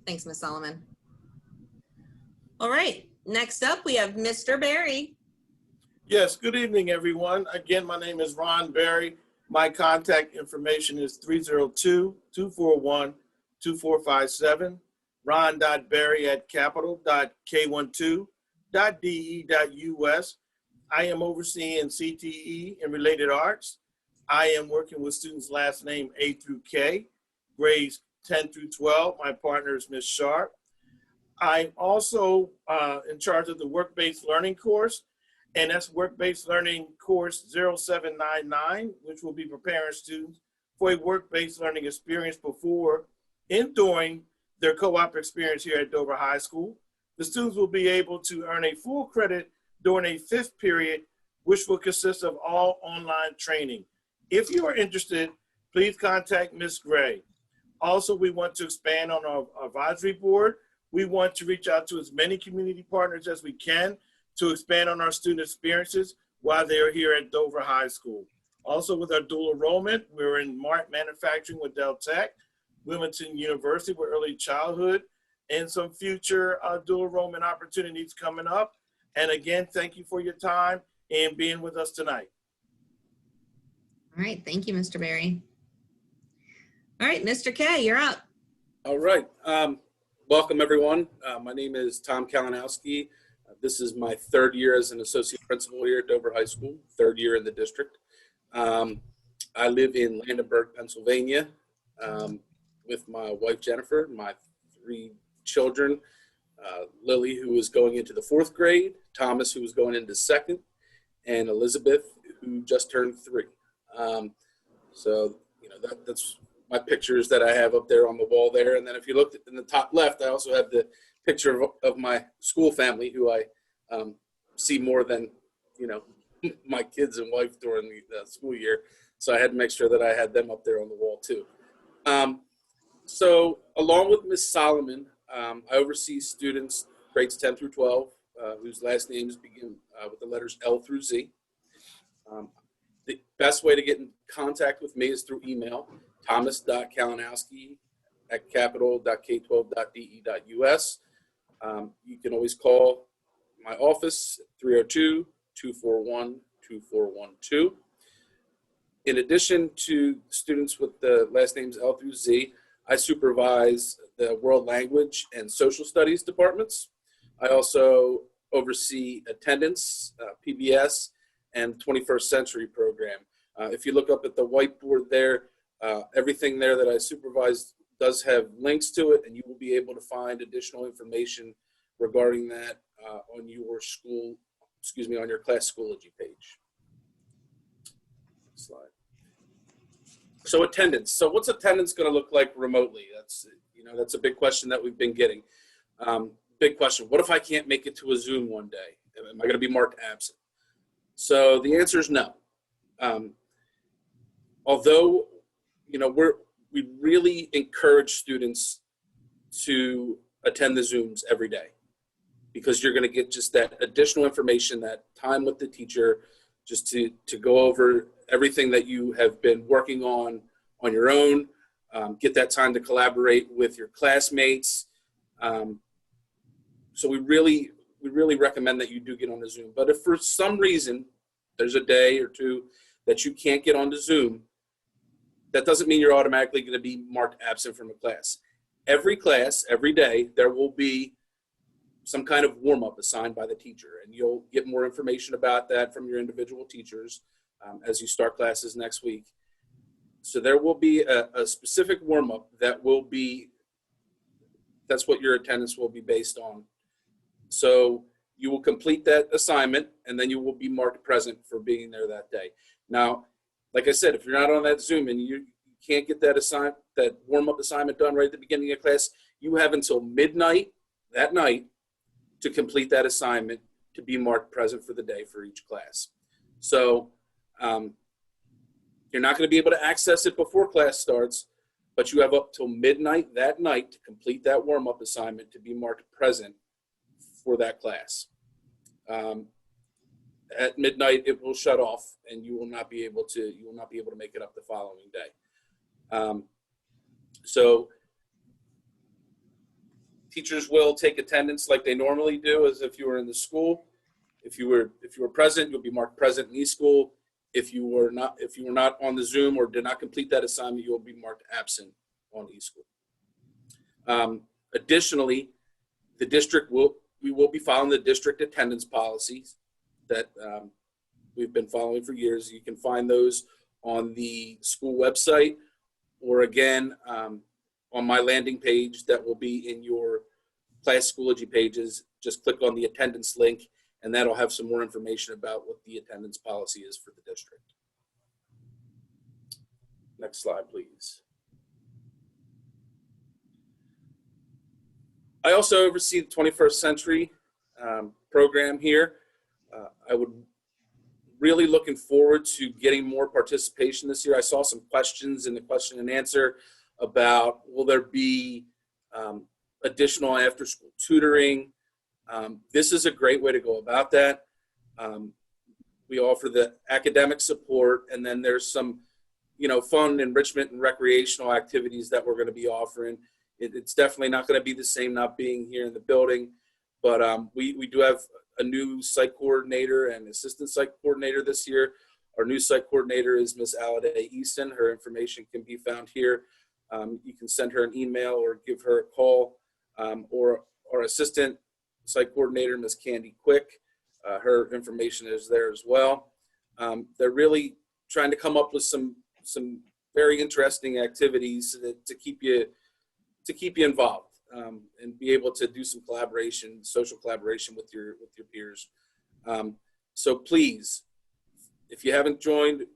Thanks, Ms. Solomon. All right, next up we have Mr. Berry. Yes, good evening, everyone. Again, my name is Ron Berry. My contact information is 302-241-2457, ron.berry@capital.k12.de.us. I am overseeing CTE and related arts. I am working with students last name A through K, grades 10 through 12. My partner is Ms. Sharp. I'm also in charge of the work-based learning course, and that's work-based learning course 0799, which will be preparing students for a work-based learning experience before and during their co-op experience here at Dover High School. The students will be able to earn a full credit during a 5th period, which will consist of all online training. If you are interested, please contact Ms. Gray. Also, we want to expand on our advisory board. We want to reach out to as many community partners as we can to expand on our student experiences while they are here at Dover High School. Also, with our dual enrollment, we're in manufacturing with Del Tech, Wilmington University with early childhood, and some future dual enrollment opportunities coming up. And again, thank you for your time and being with us tonight. All right, thank you, Mr. Berry. All right, Mr. K, you're up. All right. Welcome, everyone. My name is Tom Kalinowski. This is my 3rd year as an associate principal here at Dover High School, 3rd year in the district. I live in Landenberg, Pennsylvania, with my wife, Jennifer, my 3 children, Lily, who is going into the 4th grade, Thomas, who is going into 2nd, and Elizabeth, who just turned 3. So, you know, that's my pictures that I have up there on the wall there. And then if you look in the top left, I also have the picture of my school family, who I see more than, you know, my kids and wife during the school year. So I had to make sure that I had them up there on the wall too. So along with Ms. Solomon, I oversee students grades 10 through 12, whose last names begin with the letters L through Z. The best way to get in contact with me is through email, thomas.kalinowski@capital.k12.de.us. You can always call my office, 302-241-2412. In addition to students with the last names L through Z, I supervise the world language and social studies departments. I also oversee attendance, PBS, and 21st Century program. If you look up at the whiteboard there, everything there that I supervise does have links to it, and you will be able to find additional information regarding that on your on your class Schoology page. Next slide. So attendance. So what's attendance going to look like remotely? That's a big question that we've been getting. Big question. What if I can't make it to a Zoom one day? Am I going to be marked absent? So the answer is no. Although, we really encourage students to attend the Zooms every day, because you're going to get just that additional information, that time with the teacher, just to go over everything that you have been working on your own, get that time to collaborate with your classmates. So we really recommend that you do get on the Zoom. But if for some reason there's a day or two that you can't get on the Zoom, that doesn't mean you're automatically going to be marked absent from a class. Every class, every day, there will be some kind of warm-up assigned by the teacher, and you'll get more information about that from your individual teachers as you start classes next week. So there will be a specific warm-up that's what your attendance will be based on. So you will complete that assignment, and then you will be marked present for being there that day. Now, like I said, if you're not on that Zoom and you can't get that warm-up assignment done right at the beginning of class, you have until midnight that night to complete that assignment to be marked present for the day for each class. So you're not going to be able to access it before class starts, but you have up till midnight that night to complete that warm-up assignment to be marked present for that class. At midnight, it will shut off, and you will not be able to make it up the following day. So teachers will take attendance like they normally do, as if you were in the school. If you were present, you'll be marked present in eSchool. If you were not on the Zoom or did not complete that assignment, you will be marked absent on eSchool. Additionally, we will be following the district attendance policies that we've been following for years. You can find those on the school website, or again, on my landing page that will be in your class Schoology pages. Just click on the attendance link, and that'll have some more information about what the attendance policy is for the district. Next slide, please. I also oversee the 21st Century program here. I would really looking forward to getting more participation this year. I saw some questions in the question and answer about, will there be additional after-school tutoring? This is a great way to go about that. We offer the academic support, and then there's some, fun enrichment and recreational activities that we're going to be offering. It's definitely not going to be the same not being here in the building, but we do have a new site coordinator and assistant site coordinator this year. Our new site coordinator is Ms. Alade Easton. Her information can be found here. You can send her an email or give her a call, or our assistant site coordinator, Ms. Candy Quick. Her information is there as well. They're really trying to come up with some very interesting activities to keep you involved. And be able to do some social collaboration with your peers. So please, if you haven't joined,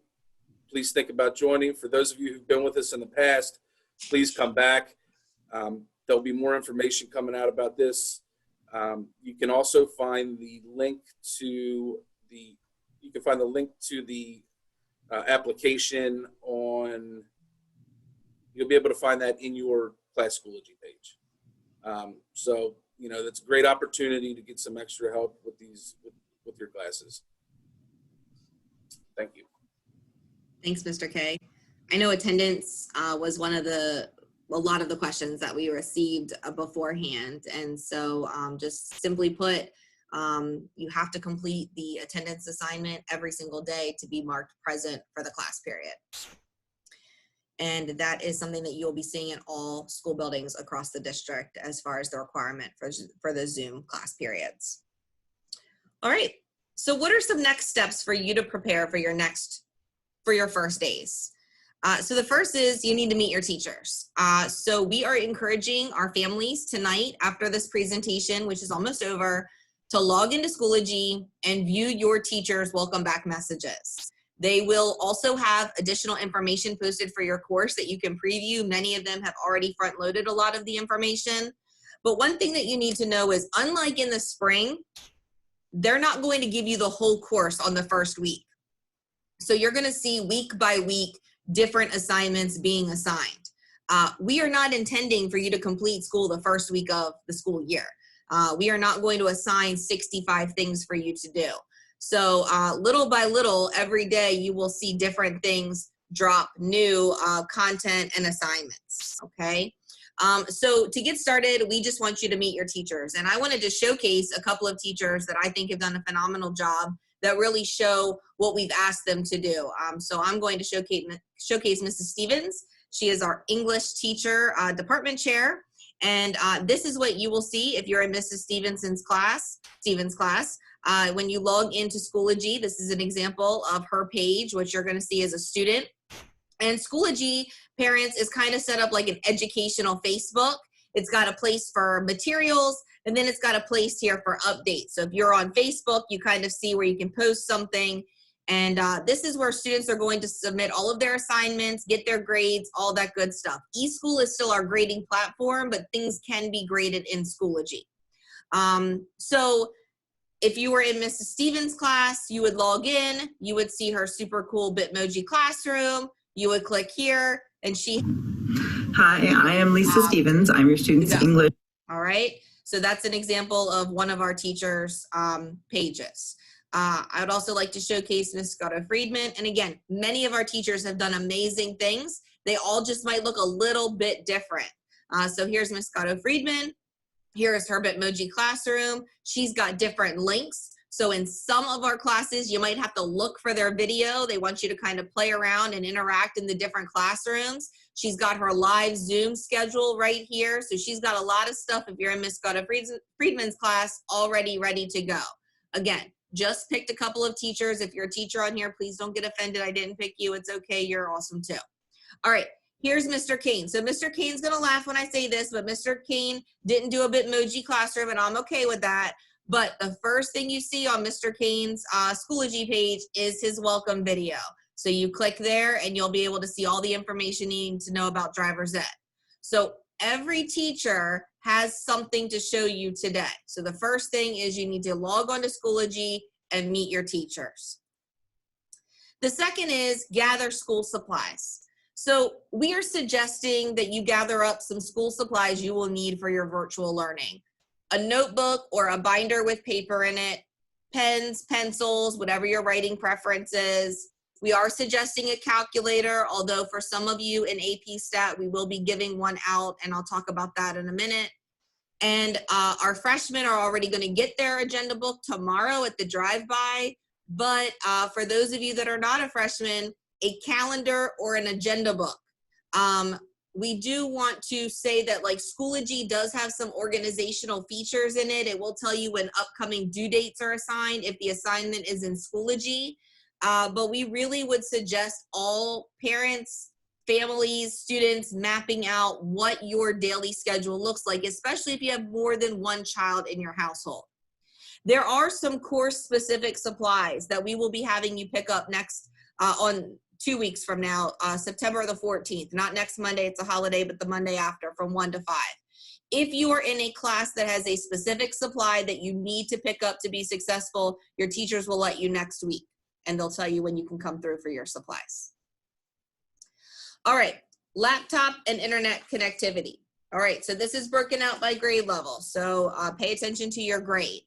please think about joining. For those of you who've been with us in the past, please come back. There'll be more information coming out about this. You can also find the link to the application on. You'll be able to find that in your class Schoology page. So that's a great opportunity to get some extra help with your classes. Thank you. Thanks, Mr. K. I know attendance was a lot of the questions that we received beforehand. And so just simply put, you have to complete the attendance assignment every single day to be marked present for the class period. And that is something that you'll be seeing in all school buildings across the district as far as the requirement for the Zoom class periods. All right. So what are some next steps for you to prepare for your first days? So the first is you need to meet your teachers. So we are encouraging our families tonight after this presentation, which is almost over, to log into Schoology and view your teachers' welcome back messages. They will also have additional information posted for your course that you can preview. Many of them have already front-loaded a lot of the information. But one thing that you need to know is, unlike in the spring, they're not going to give you the whole course on the first week. So you're going to see week by week different assignments being assigned. We are not intending for you to complete school the first week of the school year. We are not going to assign 65 things for you to do. So little by little, every day you will see different things drop, new content and assignments, okay? So to get started, we just want you to meet your teachers. And I wanted to showcase a couple of teachers that I think have done a phenomenal job that really show what we've asked them to do. So I'm going to showcase Mrs. Stevens. She is our English teacher, department chair. And this is what you will see if you're in Mrs. Stevens' class. When you log into Schoology, this is an example of her page, which you're gonna see as a student. And Schoology, parents, is kind of set up like an educational Facebook. It's got a place for materials, and then it's got a place here for updates. So if you're on Facebook, you kind of see where you can post something. And this is where students are going to submit all of their assignments, get their grades, all that good stuff. eSchool is still our grading platform, but things can be graded in Schoology. So if you were in Mrs. Stevens' class, you would log in, you would see her super cool Bitmoji classroom, you would click here, and she... Hi, I am Lisa Stevens. I'm your student's English. All right, so that's an example of one of our teachers' pages. I would also like to showcase Ms. Scotto Friedman. And again, many of our teachers have done amazing things. They all just might look a little bit different. So here's Ms. Scotto Friedman. Here is her Bitmoji classroom. She's got different links. So in some of our classes, you might have to look for their video. They want you to kind of play around and interact in the different classrooms. She's got her live Zoom schedule right here. So she's got a lot of stuff, if you're in Ms. Scotto Friedman's class, already ready to go. Again, just picked a couple of teachers. If you're a teacher on here, please don't get offended. I didn't pick you. It's okay. You're awesome too. All right. Here's Mr. Kane. So Mr. Kane's gonna laugh when I say this, but Mr. Kane didn't do a Bitmoji classroom, and I'm okay with that. But the first thing you see on Mr. Kane's Schoology page is his welcome video. So you click there and you'll be able to see all the information you need to know about driver's ed. So every teacher has something to show you today. So the first thing is you need to log on to Schoology and meet your teachers. The second is gather school supplies. So we are suggesting that you gather up some school supplies you will need for your virtual learning. A notebook or a binder with paper in it, pens, pencils, whatever your writing preference is. We are suggesting a calculator, although for some of you in AP Stat, we will be giving one out, and I'll talk about that in a minute. And our freshmen are already going to get their agenda book tomorrow at the drive-by. But for those of you that are not a freshman, a calendar or an agenda book. We do want to say that like Schoology does have some organizational features in it. It will tell you when upcoming due dates are assigned if the assignment is in Schoology. But we really would suggest all parents, families, students mapping out what your daily schedule looks like, especially if you have more than one child in your household. There are some course-specific supplies that we will be having you pick up next on 2 weeks from now, September the 14th. Not next Monday, it's a holiday, but the Monday after from 1 to 5. If you are in a class that has a specific supply that you need to pick up to be successful, your teachers will let you next week, and they'll tell you when you can come through for your supplies. All right, laptop and internet connectivity. All right, so this is broken out by grade level, so pay attention to your grade.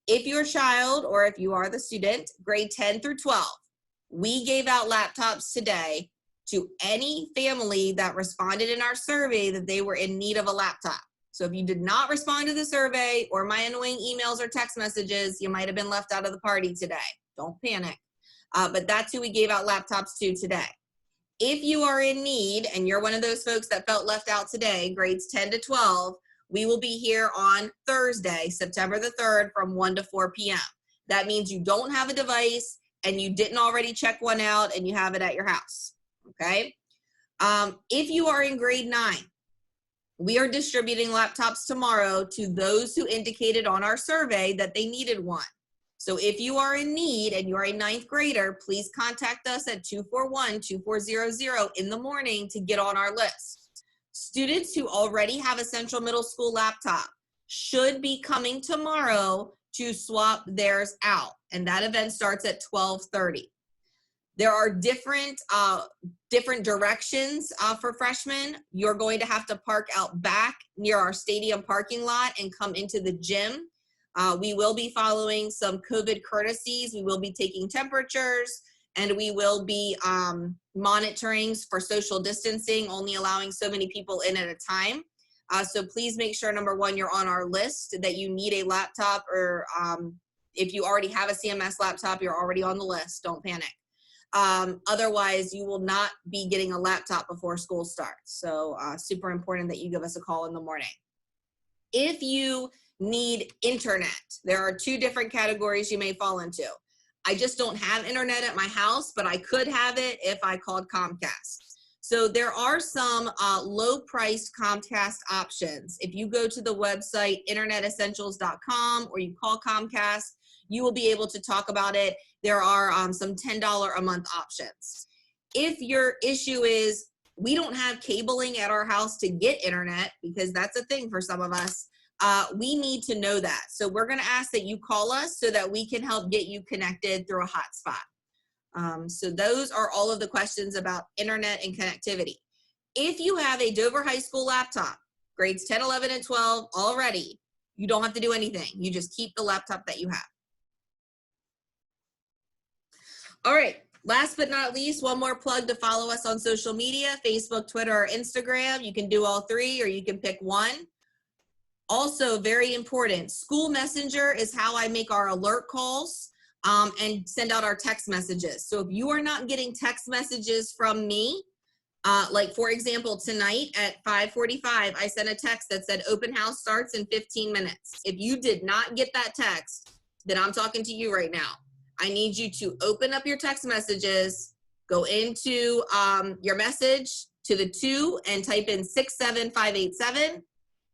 If your child, or if you are the student, grade 10 through 12, we gave out laptops today to any family that responded in our survey that they were in need of a laptop. So if you did not respond to the survey or my annoying emails or text messages, you might have been left out of the party today. Don't panic. But that's who we gave out laptops to today. If you are in need and you're one of those folks that felt left out today, grades 10 to 12, we will be here on Thursday, September the 3rd from 1 to 4 p.m. That means you don't have a device and you didn't already check one out and you have it at your house, okay? If you are in grade 9, we are distributing laptops tomorrow to those who indicated on our survey that they needed one. So if you are in need and you're a 9th grader, please contact us at 241-2400 in the morning to get on our list. Students who already have a Central Middle School laptop should be coming tomorrow to swap theirs out, and that event starts at 12:30. There are different directions for freshmen. You're going to have to park out back near our stadium parking lot and come into the gym. We will be following some COVID courtesies. We will be taking temperatures, and we will be monitoring for social distancing, only allowing so many people in at a time. So please make sure, number one, you're on our list, that you need a laptop, or if you already have a CMS laptop, you're already on the list. Don't panic. Otherwise, you will not be getting a laptop before school starts. So super important that you give us a call in the morning. If you need internet, there are 2 different categories you may fall into. I just don't have internet at my house, but I could have it if I called Comcast. So there are some low-priced Comcast options. If you go to the website internetessentials.com or you call Comcast, you will be able to talk about it. There are some $10 a month options. If your issue is we don't have cabling at our house to get internet, because that's a thing for some of us, we need to know that. So we're going to ask that you call us so that we can help get you connected through a hotspot. So those are all of the questions about internet and connectivity. If you have a Dover High School laptop, grades 10, 11, and 12 already, you don't have to do anything. You just keep the laptop that you have. All right, last but not least, one more plug to follow us on social media, Facebook, Twitter, or Instagram. You can do all 3 or you can pick one. Also, very important, School Messenger is how I make our alert calls and send out our text messages. So if you are not getting text messages from me, like for example, tonight at 5:45, I sent a text that said open house starts in 15 minutes. If you did not get that text, then I'm talking to you right now. I need you to open up your text messages, go into your message to the 2 and type in 67587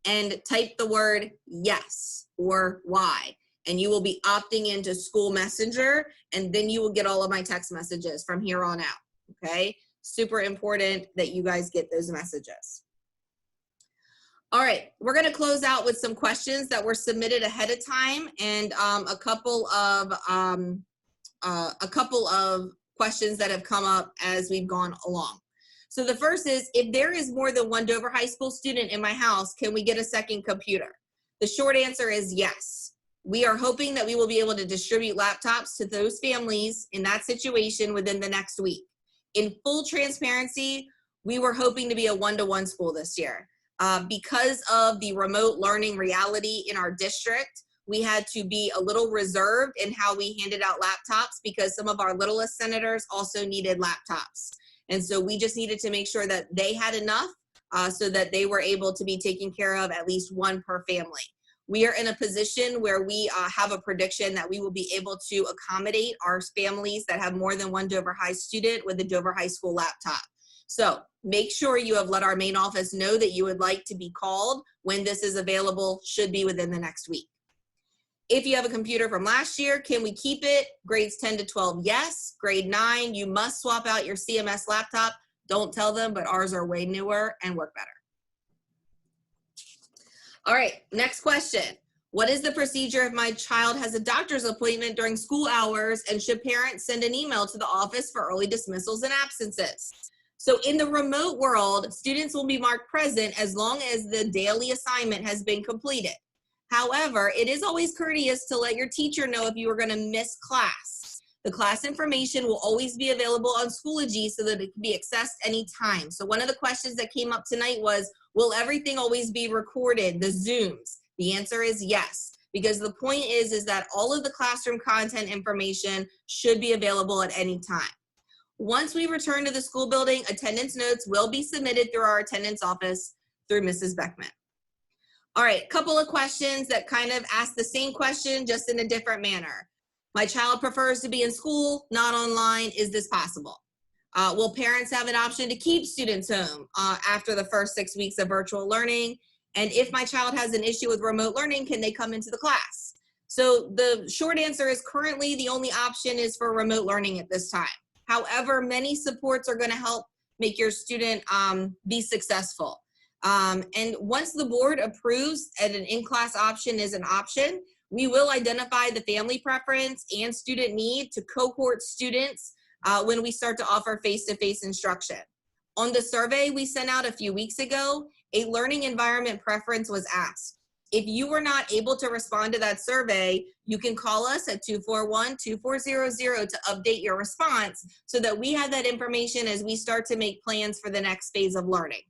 and type the word yes or Y. And you will be opting into School Messenger, and then you will get all of my text messages from here on out, okay? Super important that you guys get those messages. All right, we're gonna close out with some questions that were submitted ahead of time, and a couple of questions that have come up as we've gone along. So the first is, if there is more than one Dover High School student in my house, can we get a second computer? The short answer is yes. We are hoping that we will be able to distribute laptops to those families in that situation within the next week. In full transparency, we were hoping to be a 1-to-1 school this year. Because of the remote learning reality in our district, we had to be a little reserved in how we handed out laptops because some of our littlest senators also needed laptops. And so we just needed to make sure that they had enough so that they were able to be taken care of, at least one per family. We are in a position where we have a prediction that we will be able to accommodate our families that have more than one Dover High student with a Dover High School laptop. So make sure you have let our main office know that you would like to be called when this is available, should be within the next week. If you have a computer from last year, can we keep it? Grades 10 to 12, yes. Grade 9, you must swap out your CMS laptop. Don't tell them, but ours are way newer and work better. All right, next question. What is the procedure if my child has a doctor's appointment during school hours, and should parents send an email to the office for early dismissals and absences? So in the remote world, students will be marked present as long as the daily assignment has been completed. However, it is always courteous to let your teacher know if you are going to miss class. The class information will always be available on Schoology so that it can be accessed anytime. So one of the questions that came up tonight was, will everything always be recorded, the Zooms? The answer is yes, because the point is that all of the classroom content information should be available at any time. Once we return to the school building, attendance notes will be submitted through our attendance office through Mrs. Beckman. All right, couple of questions that kind of ask the same question, just in a different manner. My child prefers to be in school, not online. Is this possible? Will parents have an option to keep students home after the first 6 weeks of virtual learning? And if my child has an issue with remote learning, can they come into the class? So the short answer is currently the only option is for remote learning at this time. However, many supports are going to help make your student be successful. And once the board approves and an in-class option is an option, we will identify the family preference and student need to cohort students when we start to offer face-to-face instruction. On the survey we sent out a few weeks ago, a learning environment preference was asked. If you were not able to respond to that survey, you can call us at 241-2400 to update your response so that we have that information as we start to make plans for the next phase of learning.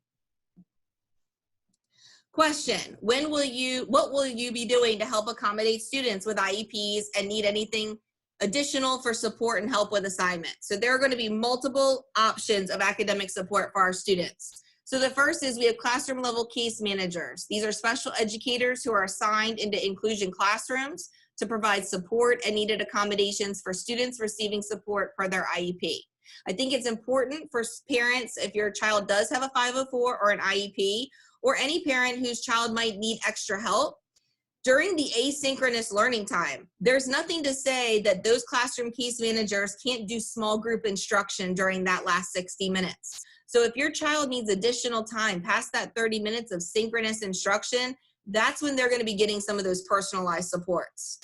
Question, what will you be doing to help accommodate students with IEPs and need anything additional for support and help with assignments? So there are going to be multiple options of academic support for our students. So the first is we have classroom level case managers. These are special educators who are assigned into inclusion classrooms to provide support and needed accommodations for students receiving support per their IEP. I think it's important for parents, if your child does have a 504 or an IEP, or any parent whose child might need extra help, during the asynchronous learning time, there's nothing to say that those classroom case managers can't do small group instruction during that last 60 minutes. So if your child needs additional time past that 30 minutes of synchronous instruction, that's when they're going to be getting some of those personalized supports.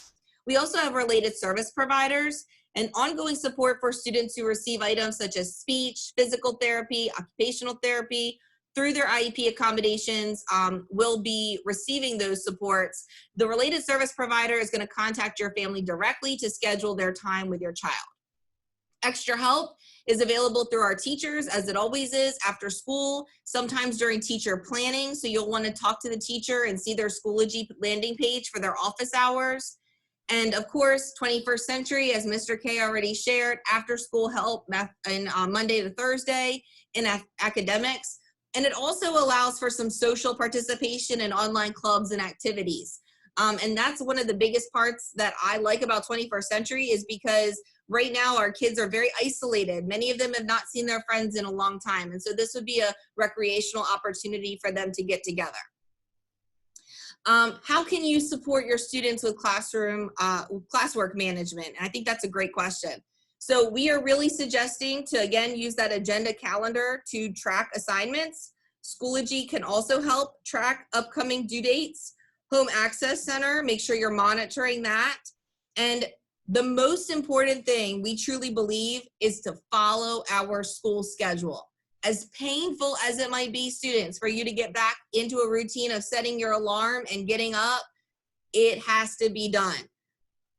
We also have related service providers and ongoing support for students who receive items such as speech, physical therapy, occupational therapy. Through their IEP accommodations, will be receiving those supports. The related service provider is going to contact your family directly to schedule their time with your child. Extra help is available through our teachers, as it always is, after school, sometimes during teacher planning. So you'll want to talk to the teacher and see their Schoology landing page for their office hours. And of course, 21st Century, as Mr. K already shared, after school help in Monday to Thursday in academics. And it also allows for some social participation in online clubs and activities. And that's one of the biggest parts that I like about 21st Century, is because right now our kids are very isolated. Many of them have not seen their friends in a long time. And so this would be a recreational opportunity for them to get together. How can you support your students with classwork management? And I think that's a great question. So we are really suggesting to, again, use that agenda calendar to track assignments. Schoology can also help track upcoming due dates. Home Access Center, make sure you're monitoring that. And the most important thing we truly believe is to follow our school schedule. As painful as it might be, students, for you to get back into a routine of setting your alarm and getting up, it has to be done.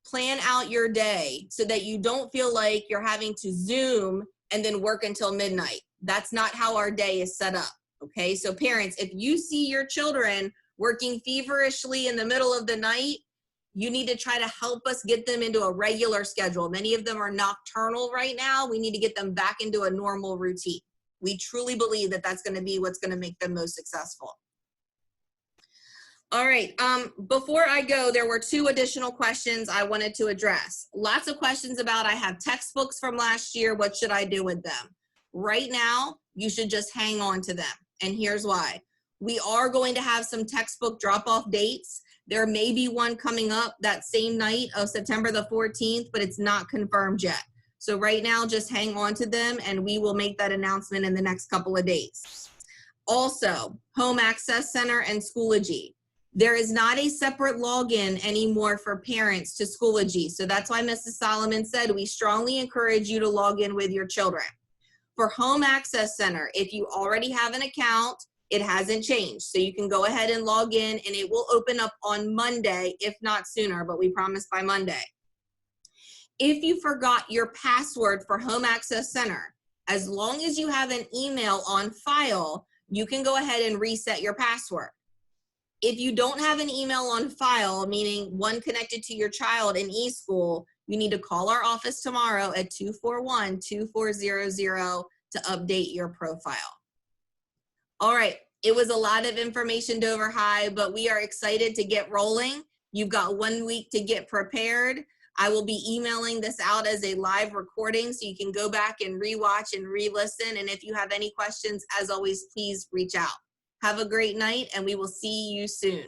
Plan out your day so that you don't feel like you're having to Zoom and then work until midnight. That's not how our day is set up, okay? So parents, if you see your children working feverishly in the middle of the night, you need to try to help us get them into a regular schedule. Many of them are nocturnal right now. We need to get them back into a normal routine. We truly believe that that's going to be what's going to make them most successful. All right, before I go, there were 2 additional questions I wanted to address. Lots of questions about, I have textbooks from last year, what should I do with them? Right now, you should just hang on to them, and here's why. We are going to have some textbook drop-off dates. There may be one coming up that same night of September the 14th, but it's not confirmed yet. So right now, just hang on to them, and we will make that announcement in the next couple of days. Also, Home Access Center and Schoology. There is not a separate login anymore for parents to Schoology. So that's why Mrs. Solomon said we strongly encourage you to log in with your children. For Home Access Center, if you already have an account, it hasn't changed. So you can go ahead and log in, and it will open up on Monday, if not sooner, but we promise by Monday. If you forgot your password for Home Access Center, as long as you have an email on file, you can go ahead and reset your password. If you don't have an email on file, meaning one connected to your child in eSchool, you need to call our office tomorrow at 241-2400 to update your profile. All right, it was a lot of information, Dover High, but we are excited to get rolling. You've got 1 week to get prepared. I will be emailing this out as a live recording so you can go back and rewatch and re-listen. And if you have any questions, as always, please reach out. Have a great night, and we will see you soon.